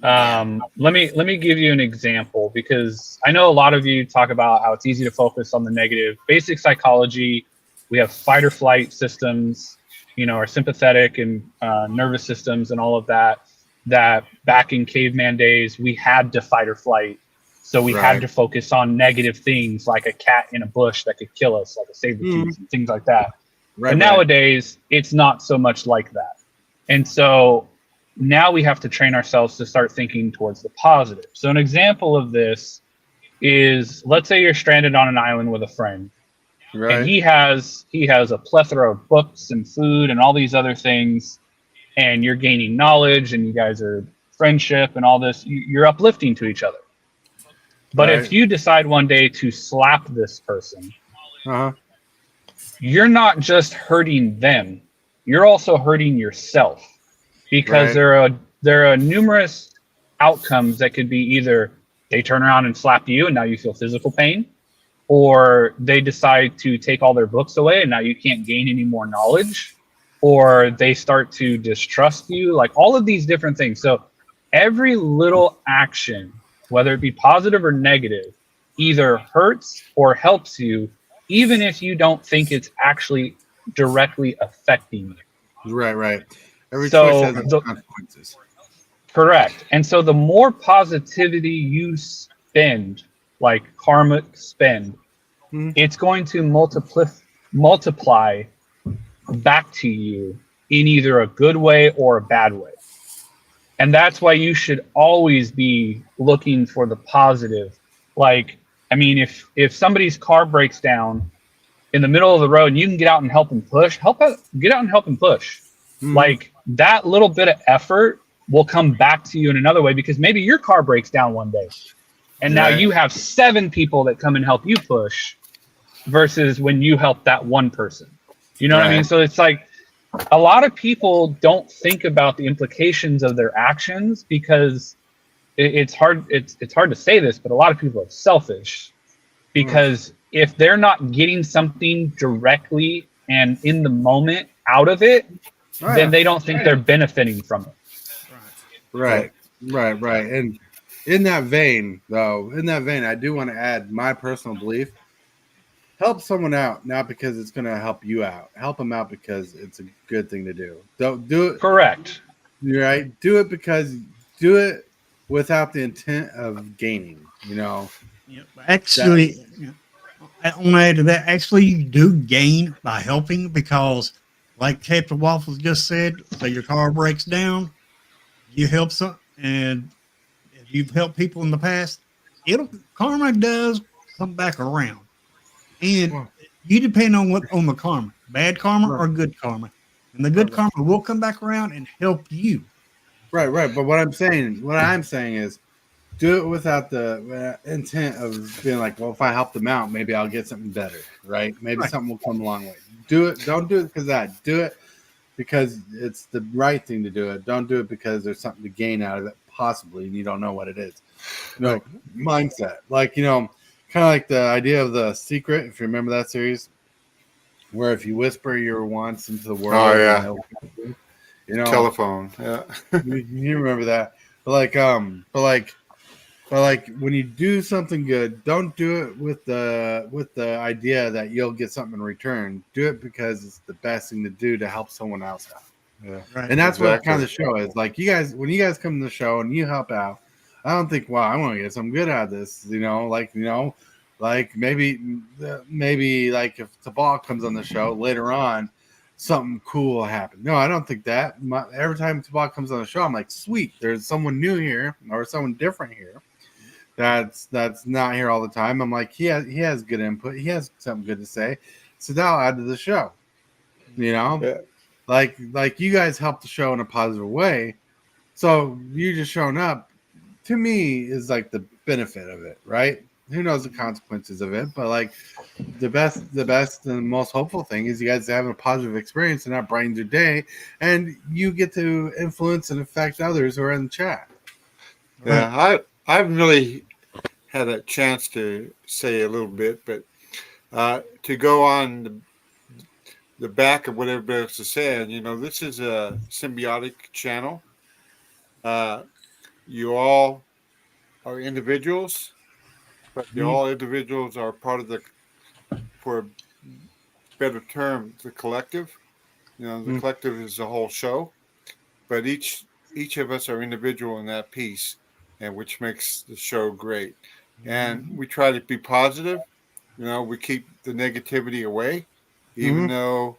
Let me give you an example, because I know a lot of you talk about how it's easy to focus on the negative. Basic psychology, we have fight or flight systems, you know, our sympathetic and nervous systems and all of that back in caveman days, we had to fight or flight. So we had to focus on negative things like a cat in a bush that could kill us, like a saber-tooth and things like that. But nowadays, it's not so much like that. And so now we have to train ourselves to start thinking towards the positive. So an example of this is, let's say you're stranded on an island with a friend. And he has a plethora of books and food and all these other things, and you're gaining knowledge and you guys are friendship and all this. You're uplifting to each other. But if you decide one day to slap this person, you're not just hurting them, you're also hurting yourself, because there are numerous outcomes that could be either they turn around and slap you and now you feel physical pain, or they decide to take all their books away and now you can't gain any more knowledge, or they start to distrust you, like all of these different things. So every little action, whether it be positive or negative, either hurts or helps you, even if you don't think it's actually directly affecting you. Right. Every choice has its consequences. Correct. And so the more positivity you spend, like karmic spend, it's going to multiply back to you in either a good way or a bad way. And that's why you should always be looking for the positive. Like, I mean, if somebody's car breaks down in the middle of the road and you can get out and help them push, get out and help them push. Like, that little bit of effort will come back to you in another way, because maybe your car breaks down one day and now you have 7 people that come and help you push versus when you help that one person. You know what I mean? So it's like, a lot of people don't think about the implications of their actions, because it's hard to say this, but a lot of people are selfish, because if they're not getting something directly and in the moment out of it, then they don't think they're benefiting from it. Right. And in that vein, I do want to add my personal belief. Help someone out, not because it's going to help you out. Help them out because it's a good thing to do. Don't do it. Correct. Right? Do it without the intent of gaining, Actually, I want to add to that. Actually, you do gain by helping, because, like Captain Waffles just said, say your car breaks down, you help some, and if you've helped people in the past, karma does come back around, and you depend on the karma, bad karma or good karma, and the good karma will come back around and help you. Right. But what I'm saying is, do it without the intent of being like, well, if I help them out, maybe I'll get something better, right? Maybe something will come along with it. Do it. Don't do it because that. Do it because it's the right thing to do it. Don't do it because there's something to gain out of it, possibly, and you don't know what it is. Mindset. Like, kind of like the idea of The Secret, if you remember that series, where if you whisper your wants into the world, telephone, you remember that. But when you do something good, don't do it with the idea that you'll get something in return. Do it because it's the best thing to do to help someone else out. Yeah. Right. And that's what kind of the show is. Like, when you guys come to the show and you help out, I don't think, wow, I want to get something good out of this. Like maybe like if Tabal comes on the show later on, something cool will happen. No, I don't think that. Every time Tabal comes on the show, I'm like, sweet, there's someone new here or someone different here that's not here all the time. I'm like, he has good input. He has something good to say. So that'll add to the show. Like you guys help the show in a positive way. So you just showing up, to me, is like the benefit of it, right? Who knows the consequences of it, but like the best and most hopeful thing is you guys having a positive experience and that brightens your day, and you get to influence and affect others who are in the chat. Yeah, I haven't really had a chance to say a little bit, but to go on the back of what everybody else is saying, this is a symbiotic channel. You all are individuals, but all individuals are part of for a better term, the collective. The collective is the whole show, but each of us are individual in that piece, and which makes the show great. And we try to be positive. We keep the negativity away, even though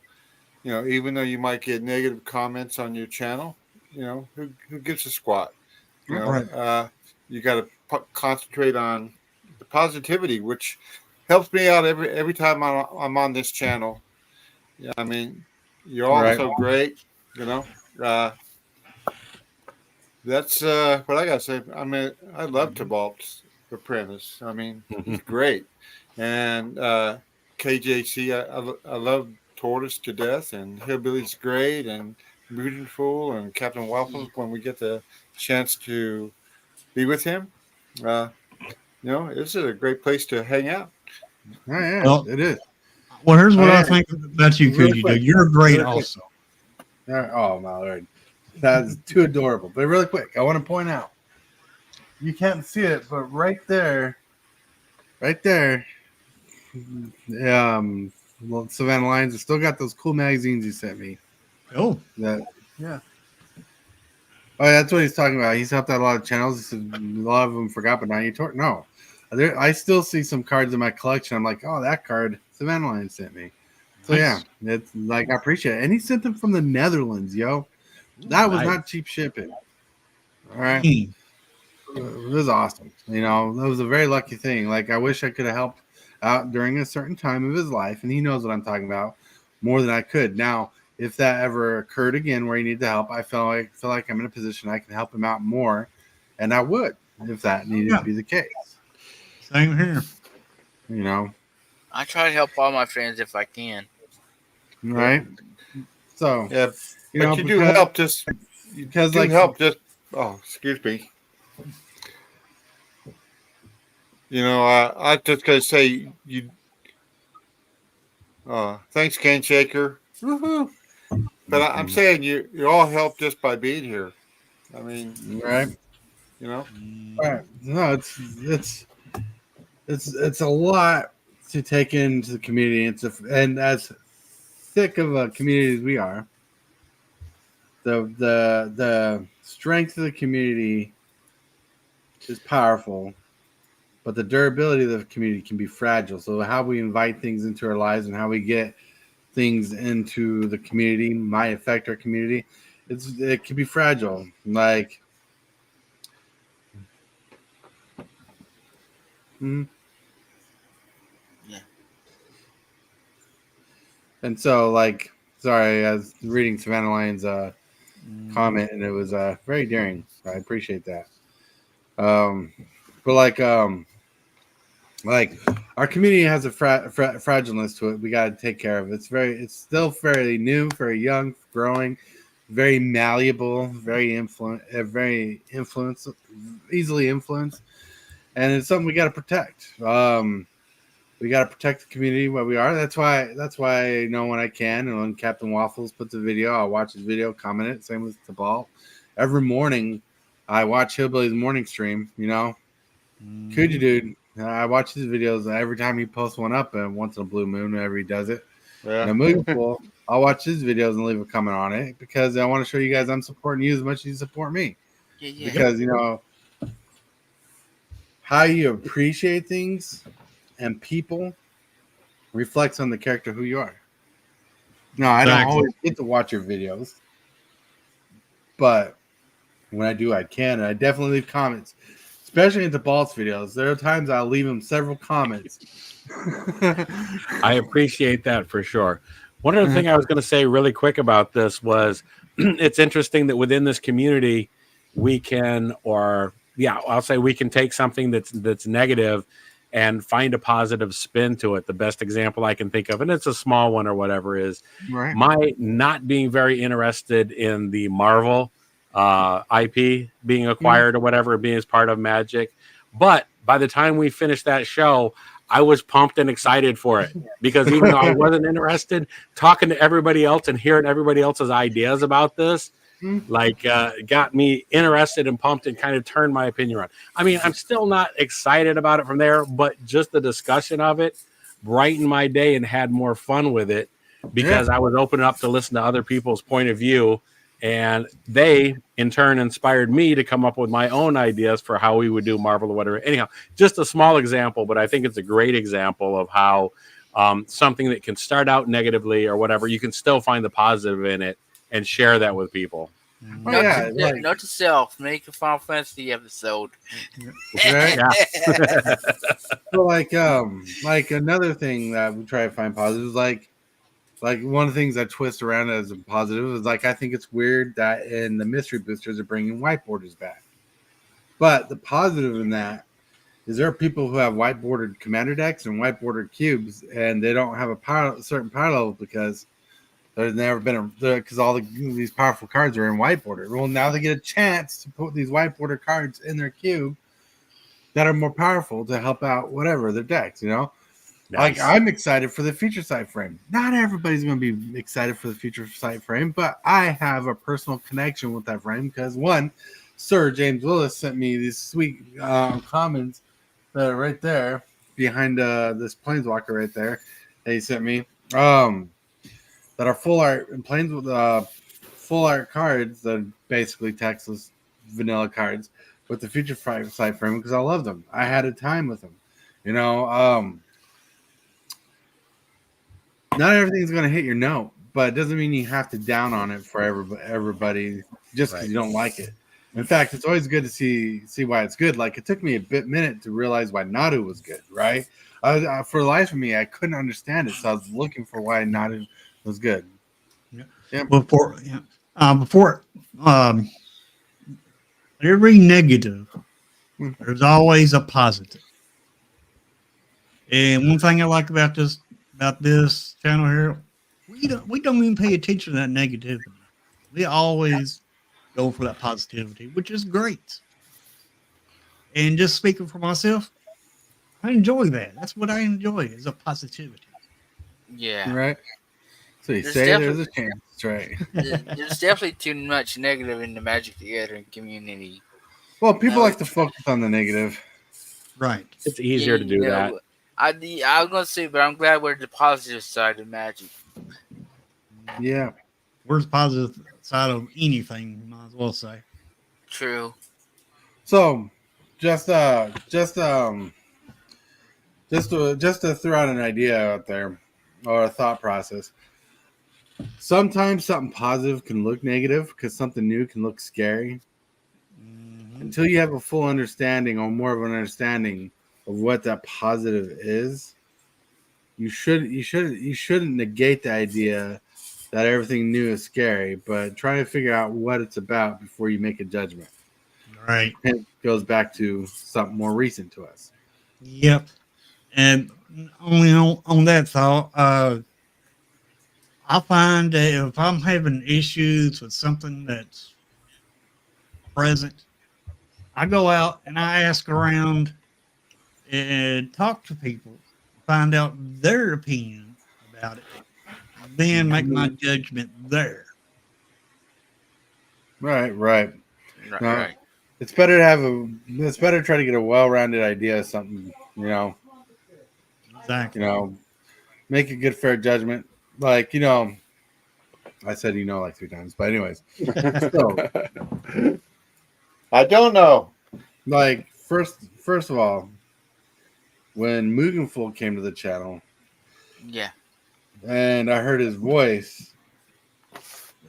you might get negative comments on your channel. Who gives a squat? You got to concentrate on the positivity, which helps me out every time I'm on this channel. Yeah, I mean, you're all so great. That's what I gotta say. I mean, I love Tibalt's Apprentice. I mean, he's great, and KJC. I love Tortoise to death, and Hillbilly's great, and Beautiful, and Captain Waffles. When we get the chance to be with him, this is a great place to hang out. Yeah, well, it is. Well, here's what I think about you, Really Kuji. You're great, really also. Oh my Lord, that is too adorable. But really quick, I want to point out, you can't see it, but right there, Savannah Lions has still got those cool magazines you sent me. Oh, yeah. Oh, yeah, that's what he's talking about. He's helped out a lot of channels. He said a lot of them forgot, but now you talk. No, I still see some cards in my collection. I'm like, oh, that card Savannah Line sent me. So Nice. yeah, it's like I appreciate it. And he sent them from the Netherlands, yo. That was Nice. not cheap shipping. All right. Mm. It was awesome. You know, that was a very lucky thing. Like, I wish I could have helped out during a certain time of his life, and he knows what I'm talking about more than I could. Now, if that ever occurred again where he needed help, I feel like I'm in a position I can help him out more, and I would if that needed to be the case. Same here. You know, I try to help all my friends if I can. right? So, Yeah, you but know, you do help just because do like help just. Oh, excuse me. You know, I just gotta say you. Thanks, Ken Shaker. Woohoo! But I'm saying you all help just by being here. I mean, right, you know. right. No, it's a lot to take into the community. And as thick of a community as we are, the strength of the community is powerful, but the durability of the community can be fragile. So how we invite things into our lives and how we get things into the community might affect our community. It can be fragile. Like, Yeah. and so like, sorry, I was reading Savannah Lyon's comment, and it was very daring. I appreciate that. But like our community has a fragileness to it. We got to take care of it. It's still fairly new, very young, growing, very malleable, very easily influenced, and it's something we got to protect. We got to protect the community where we are. That's why I know when I can, and when Captain Waffles puts a video, I'll watch his video, comment it. Same with Tabal. Every morning, I watch Hillbilly's morning stream. You know, Kuja dude. I watch his videos every time he posts one up, and once in a blue moon, whenever he does it. Yeah. And moving forward, I'll watch his videos and leave a comment on it because I want to show you guys I'm supporting you as much as you support me. Yeah. Because you know how you appreciate things and people reflects on the character who you are. No, I don't always get to watch your videos, but when I do, I can, and I definitely leave comments, especially into Balt's videos. There are times I'll leave him several comments. I appreciate that for sure. One other thing I was going to say really quick about this was it's interesting that within this community we can, I'll say we can take something that's negative and find a positive spin to it. The best example I can think of, and it's a small one or whatever, is my not being very interested in the Marvel IP being acquired or whatever, being as part of Magic. But by the time we finished that show, I was pumped and excited for it because even though I wasn't interested, talking to everybody else and hearing everybody else's ideas about this, got me interested and pumped and kind of turned my opinion around. I mean, I'm still not excited about it from there, but just the discussion of it brightened my day and had more fun with it because I was open up to listen to other people's point of view. And they, in turn, inspired me to come up with my own ideas for how we would do Marvel or whatever. Anyhow, just a small example, but I think it's a great example of how something that can start out negatively or whatever, you can still find the positive in it and share that with people. Note to self: make a Final Fantasy episode. Right? So like another thing that we try to find positive is like one of the things I twist around as a positive is I think it's weird that in the mystery boosters are bringing whiteboarders back. But the positive in that is there are people who have whiteboarded commander decks and whiteboarded cubes, and they don't have a certain power level because there's never been because all these powerful cards are in whiteboarder. Well, now they get a chance to put these whiteboarder cards in their cube that are more powerful to help out whatever their decks, you know. Nice. Like I'm excited for the Future Sight frame. Not everybody's going to be excited for the Future Sight frame, but I have a personal connection with that frame because one, Sir James Willis sent me these sweet comments that are right there behind this Planeswalker right there that he sent me that are full art and full art cards that are basically textless vanilla cards with the future side frame because I loved them. I had a time with them. Not everything's going to hit your note, but it doesn't mean you have to down on it for everybody just because you don't like it. In fact, it's always good to see why it's good. Like, it took me a minute to realize why Nadu was good, right? For the life of me, I couldn't understand it, so I was looking for why Nadu was good. Yeah. Before every negative, there's always a positive. And one thing I like about this channel here, we don't even pay attention to that negativity. We always go for that positivity, which is great. And just speaking for myself, I enjoy that. That's what I enjoy is a positivity. Yeah. Right. So you say there's a chance, right? There's definitely too much negative in the Magic the Gathering community. Well, people like to focus on the negative. Right. It's easier to do that. I was gonna say, but I'm glad we're the positive side of Magic. Yeah. Where's the positive side of anything, you might as well say. True. So just to throw out an idea out there or a thought process. Sometimes something positive can look negative because something new can look scary. Until you have a full understanding or more of an understanding of what that positive is, you shouldn't negate the idea that everything new is scary, but try to figure out what it's about before you make a judgment. Right. It goes back to something more recent to us. Yep. And only on that thought, I find that if I'm having issues with something that's present, I go out and I ask around and talk to people, find out their opinion about it, then make my judgment there. Right. Right. It's better to try to get a well-rounded idea of something, Exactly. Make a good, fair judgment. Like, I said, like 3 times, but anyways. So, I don't know. like, first of all, when Mugenful came to the channel, yeah, and I heard his voice,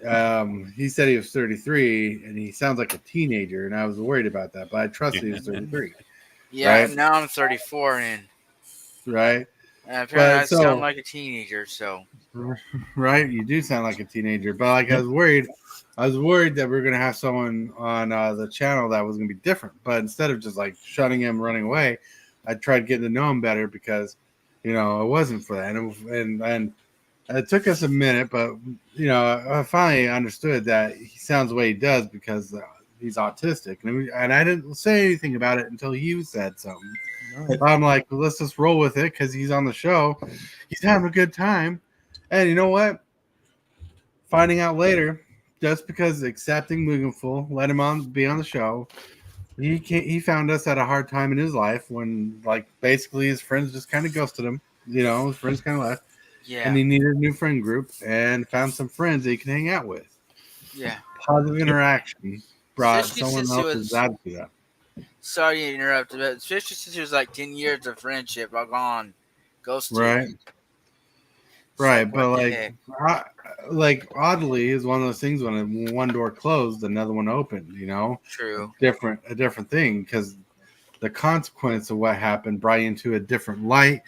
he said he was 33, and he sounds like a teenager, and I was worried about that, but I trusted he was 33. Yeah, right? now I'm 34, and right? apparently I sound like a teenager. So, right, you do sound like a teenager, but like I was worried that we were gonna have someone on the channel that was gonna be different. But instead of just like shutting him, running away, I tried getting to know him better because it wasn't for that, and it took us a minute, but I finally understood that he sounds the way he does because he's autistic, and I didn't say anything about it until you said something. Right. I'm like, well, let's just roll with it because he's on the show. He's having a good time, and you know what? Finding out later, just because accepting Mugenful, let him be on the show. He found us at a hard time in his life when, like, basically his friends just kind of ghosted him. His friends kind of left. Yeah. And he needed a new friend group and found some friends that he can hang out with. Yeah. Positive interaction brought someone else's attitude up. Sorry to interrupt, but especially since it was like 10 years of friendship all gone. Ghosted. Right. Right. But like oddly is one of those things when one door closed, another one opened, True. A different thing because the consequence of what happened brought you into a different light.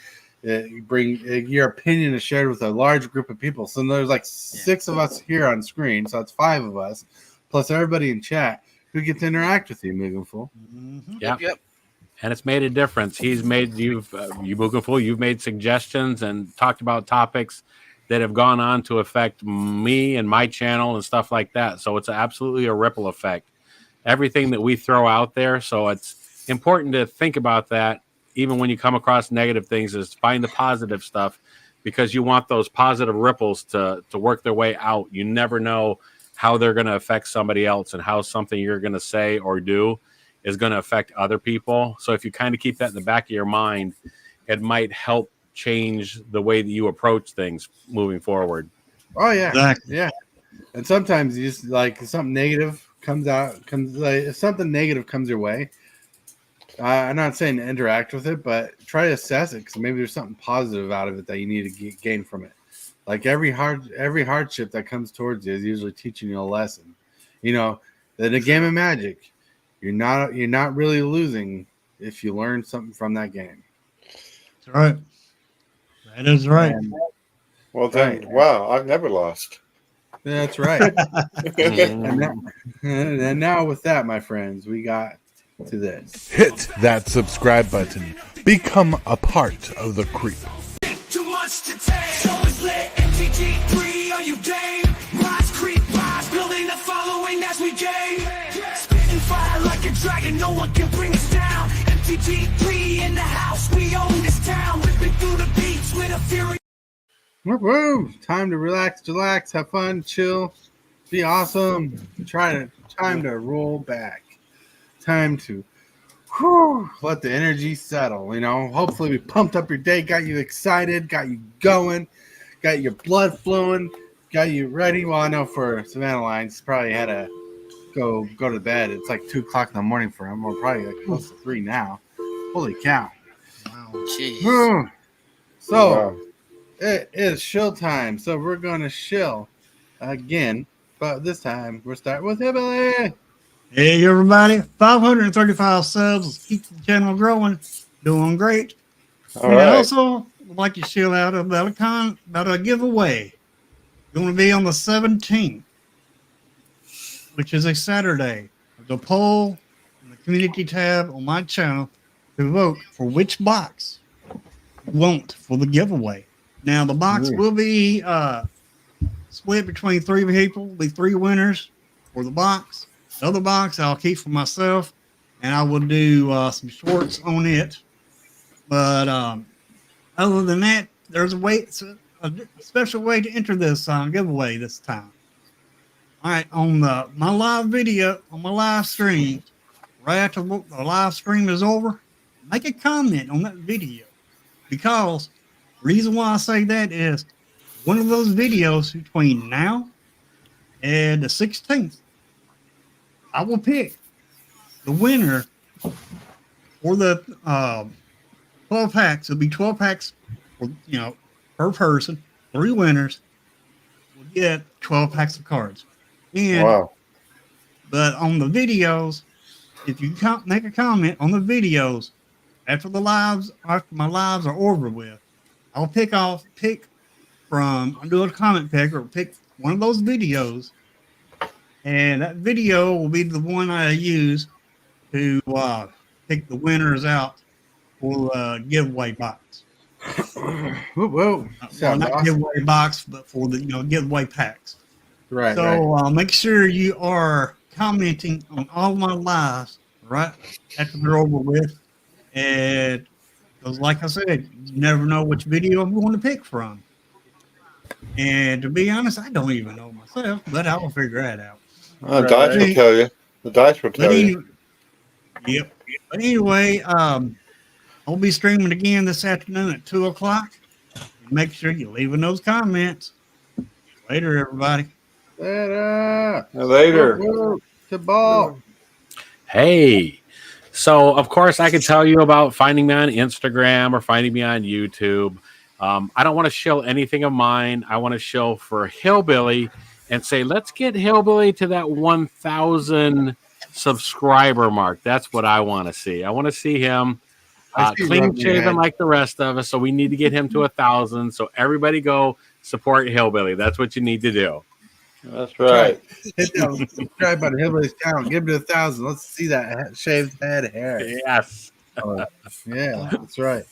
Your opinion is shared with a large group of people. So there's like 6 of us here on screen, so it's 5 of us, plus everybody in chat who get to interact with you, Mugenful. Mm-hmm. Yep. And it's made a difference. He's made Mugenful. You've made suggestions and talked about topics that have gone on to affect me and my channel and stuff like that. So it's absolutely a ripple effect. Everything that we throw out there. So it's important to think about that. Even when you come across negative things, is find the positive stuff because you want those positive ripples to work their way out. You never know how they're going to affect somebody else and how something you're going to say or do is going to affect other people. So if you kind of keep that in the back of your mind, it might help change the way that you approach things moving forward. Oh, yeah. Exactly. Yeah. And sometimes you just like something negative comes like if something negative comes your way, I'm not saying to interact with it, but try to assess it because maybe there's something positive out of it that you need to gain from it. Like every hardship that comes towards you is usually teaching you a lesson. You know, in a game of Magic, you're not really losing if you learn something from that game. That's right. That is right. Well then, wow, I've never lost. That's right. and now with that, my friends, we got to this. Hit that subscribe button. Become a part of the creep. Too much to take. So it's lit. MTG3, are you game? Rise, creep, rise, building a following as we gain. Spitting fire like a dragon, no one can bring us down. MTG3 in the house, we own this town. Ripping through the beats with a fury. Woo! Time to relax, have fun, chill, be awesome. Time to roll back. Time to let the energy settle. You know, hopefully we pumped up your day, got you excited, got you going, got your blood flowing, got you ready. Well, I know for Savannah Lines, probably had to go to bed. It's like 2:00 in the morning for him. We're probably like close to 3 now. Holy cow! Jeez. So. It is shill time, so we're going to shill again, but this time we're starting with Hillbilly. Hey, everybody. 535 subs. Let's keep the channel growing. Doing great. All right. Also, would like to shill out about a giveaway. Going to be on the 17th, which is a Saturday. There's a poll in the community tab on my channel to vote for which box you want for the giveaway. Now, the box will be split between 3 people. There'll be 3 winners for the box. The other box I'll keep for myself, and I will do some shorts on it. But other than that, there's a special way to enter this giveaway this time. All right, on my live video, on my live stream, right after the live stream is over, make a comment on that video because reason why I say that is one of those videos between now and the 16th, I will pick the winner for the 12 packs. It'll be 12 packs for, per person. 3 winners will get 12 packs of cards. And, wow. But on the videos, if you make a comment on the videos after my lives are over with, I'll pick from, I'll do a comment pick or pick one of those videos, and that video will be the one I use to pick the winners out for the giveaway box. Whoa. Well, not giveaway box, but for the giveaway packs. Right. So make sure you are commenting on all my lives right after they're over with, and because, like I said, you never know which video I'm going to pick from. And to be honest, I don't even know myself, but I'll figure that out. The dice will tell you. The dice will tell you. Yep. But anyway, I'll be streaming again this afternoon at 2:00. Make sure you're leaving those comments. Later, everybody. Later. To ball. Hey. So, of course, I can tell you about finding me on Instagram or finding me on YouTube. I don't want to shill anything of mine. I want to shill for Hillbilly and say, let's get Hillbilly to that 1,000 subscriber mark. That's what I want to see. I want to see him clean shaven like the rest of us. So we need to get him to 1,000. So everybody go support Hillbilly. That's what you need to do. That's right. Hit that subscribe button, Hillbilly's channel. Give it 1,000. Let's see that shaved head of hair. Yes. Yeah, that's right.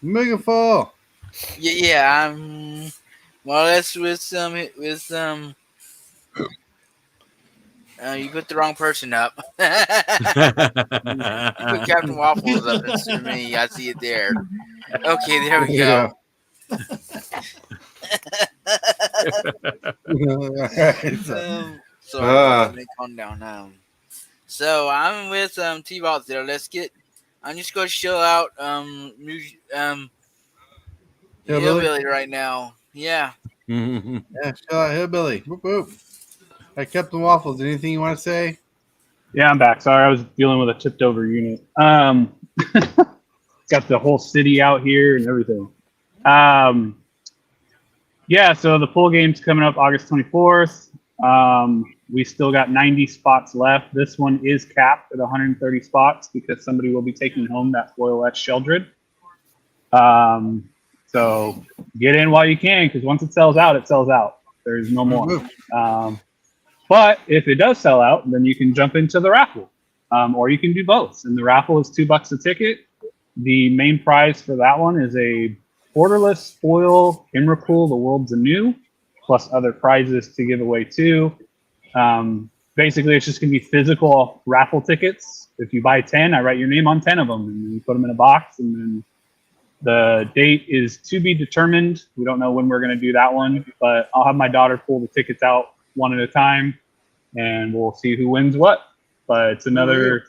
Megafall. Yeah, I'm more or less with some. You put the wrong person up. You put Captain Waffles up next to me. I see it there. Okay, there we go. So let me calm down now. So I'm with T-Vault there. I'm just going to show out Hillbilly right now. Yeah. Yeah, show out Hillbilly. Whoop whoop. Hey, Captain Waffles, anything you want to say? Yeah, I'm back. Sorry, I was dealing with a tipped over unit. Got the whole city out here and everything. Yeah, so the pool game's coming up August 24th. We still got 90 spots left. This one is capped at 130 spots because somebody will be taking home that Foilette Sheldred. So get in while you can, because once it sells out, it sells out. There's no more. But if it does sell out, then you can jump into the raffle, or you can do both. And the raffle is $2 a ticket. The main prize for that one is a borderless foil Imrapool, The World's Anew, plus other prizes to give away too. Basically, it's just going to be physical raffle tickets. If you buy 10, I write your name on 10 of them, and then you put them in a box. And then the date is to be determined. We don't know when we're going to do that one, but I'll have my daughter pull the tickets out one at a time, and we'll see who wins what. But it's another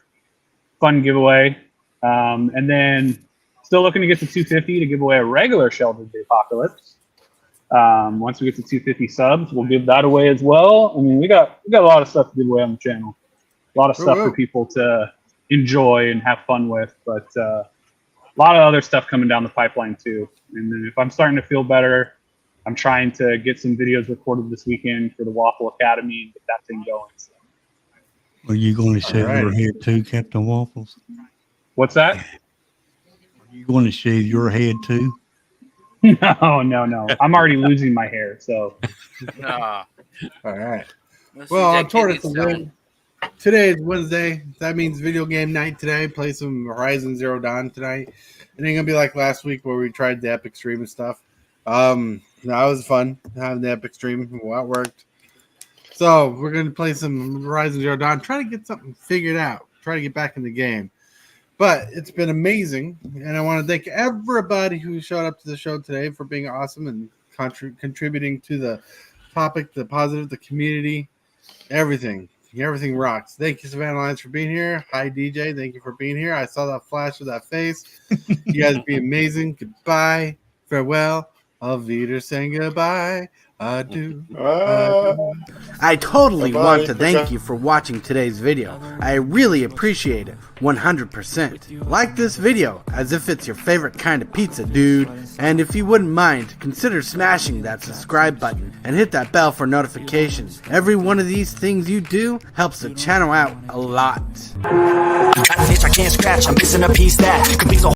fun giveaway. And then still looking to get to 250 to give away a regular Sheldred the Apocalypse. Once we get to 250 subs, we'll give that away as well. I mean, we got a lot of stuff to give away on the channel. A lot of stuff for people to enjoy and have fun with, but a lot of other stuff coming down the pipeline too. And then if I'm starting to feel better, I'm trying to get some videos recorded this weekend for the Waffle Academy and get that thing going. So. Are you going to shave your head too, Captain Waffles? What's that? Are you going to shave your head too? No. I'm already losing my hair, so. All right. Well, on Tortoise, today is Wednesday. That means video game night today. Play some Horizon Zero Dawn tonight. It ain't gonna be like last week where we tried the Epic Stream and stuff. That was fun having the Epic Stream. Well, it worked. So we're gonna play some Horizon Zero Dawn. Try to get something figured out. Try to get back in the game. But it's been amazing, and I want to thank everybody who showed up to the show today for being awesome and contributing to the topic, the positive, the community, everything. Everything rocks. Thank you, Savannah Lyons, for being here. Hi, DJ. Thank you for being here. I saw that flash of that face. You guys be amazing. Goodbye. Farewell. Auf Wiedersehen. Goodbye. Adieu. I totally want to thank you for watching today's video. I really appreciate it, 100%. Like this video as if it's your favorite kind of pizza, dude. And if you wouldn't mind, consider smashing that subscribe button and hit that bell for notifications. Every one of these things you do helps the channel out a lot. I can't scratch, I'm missing a piece that could be so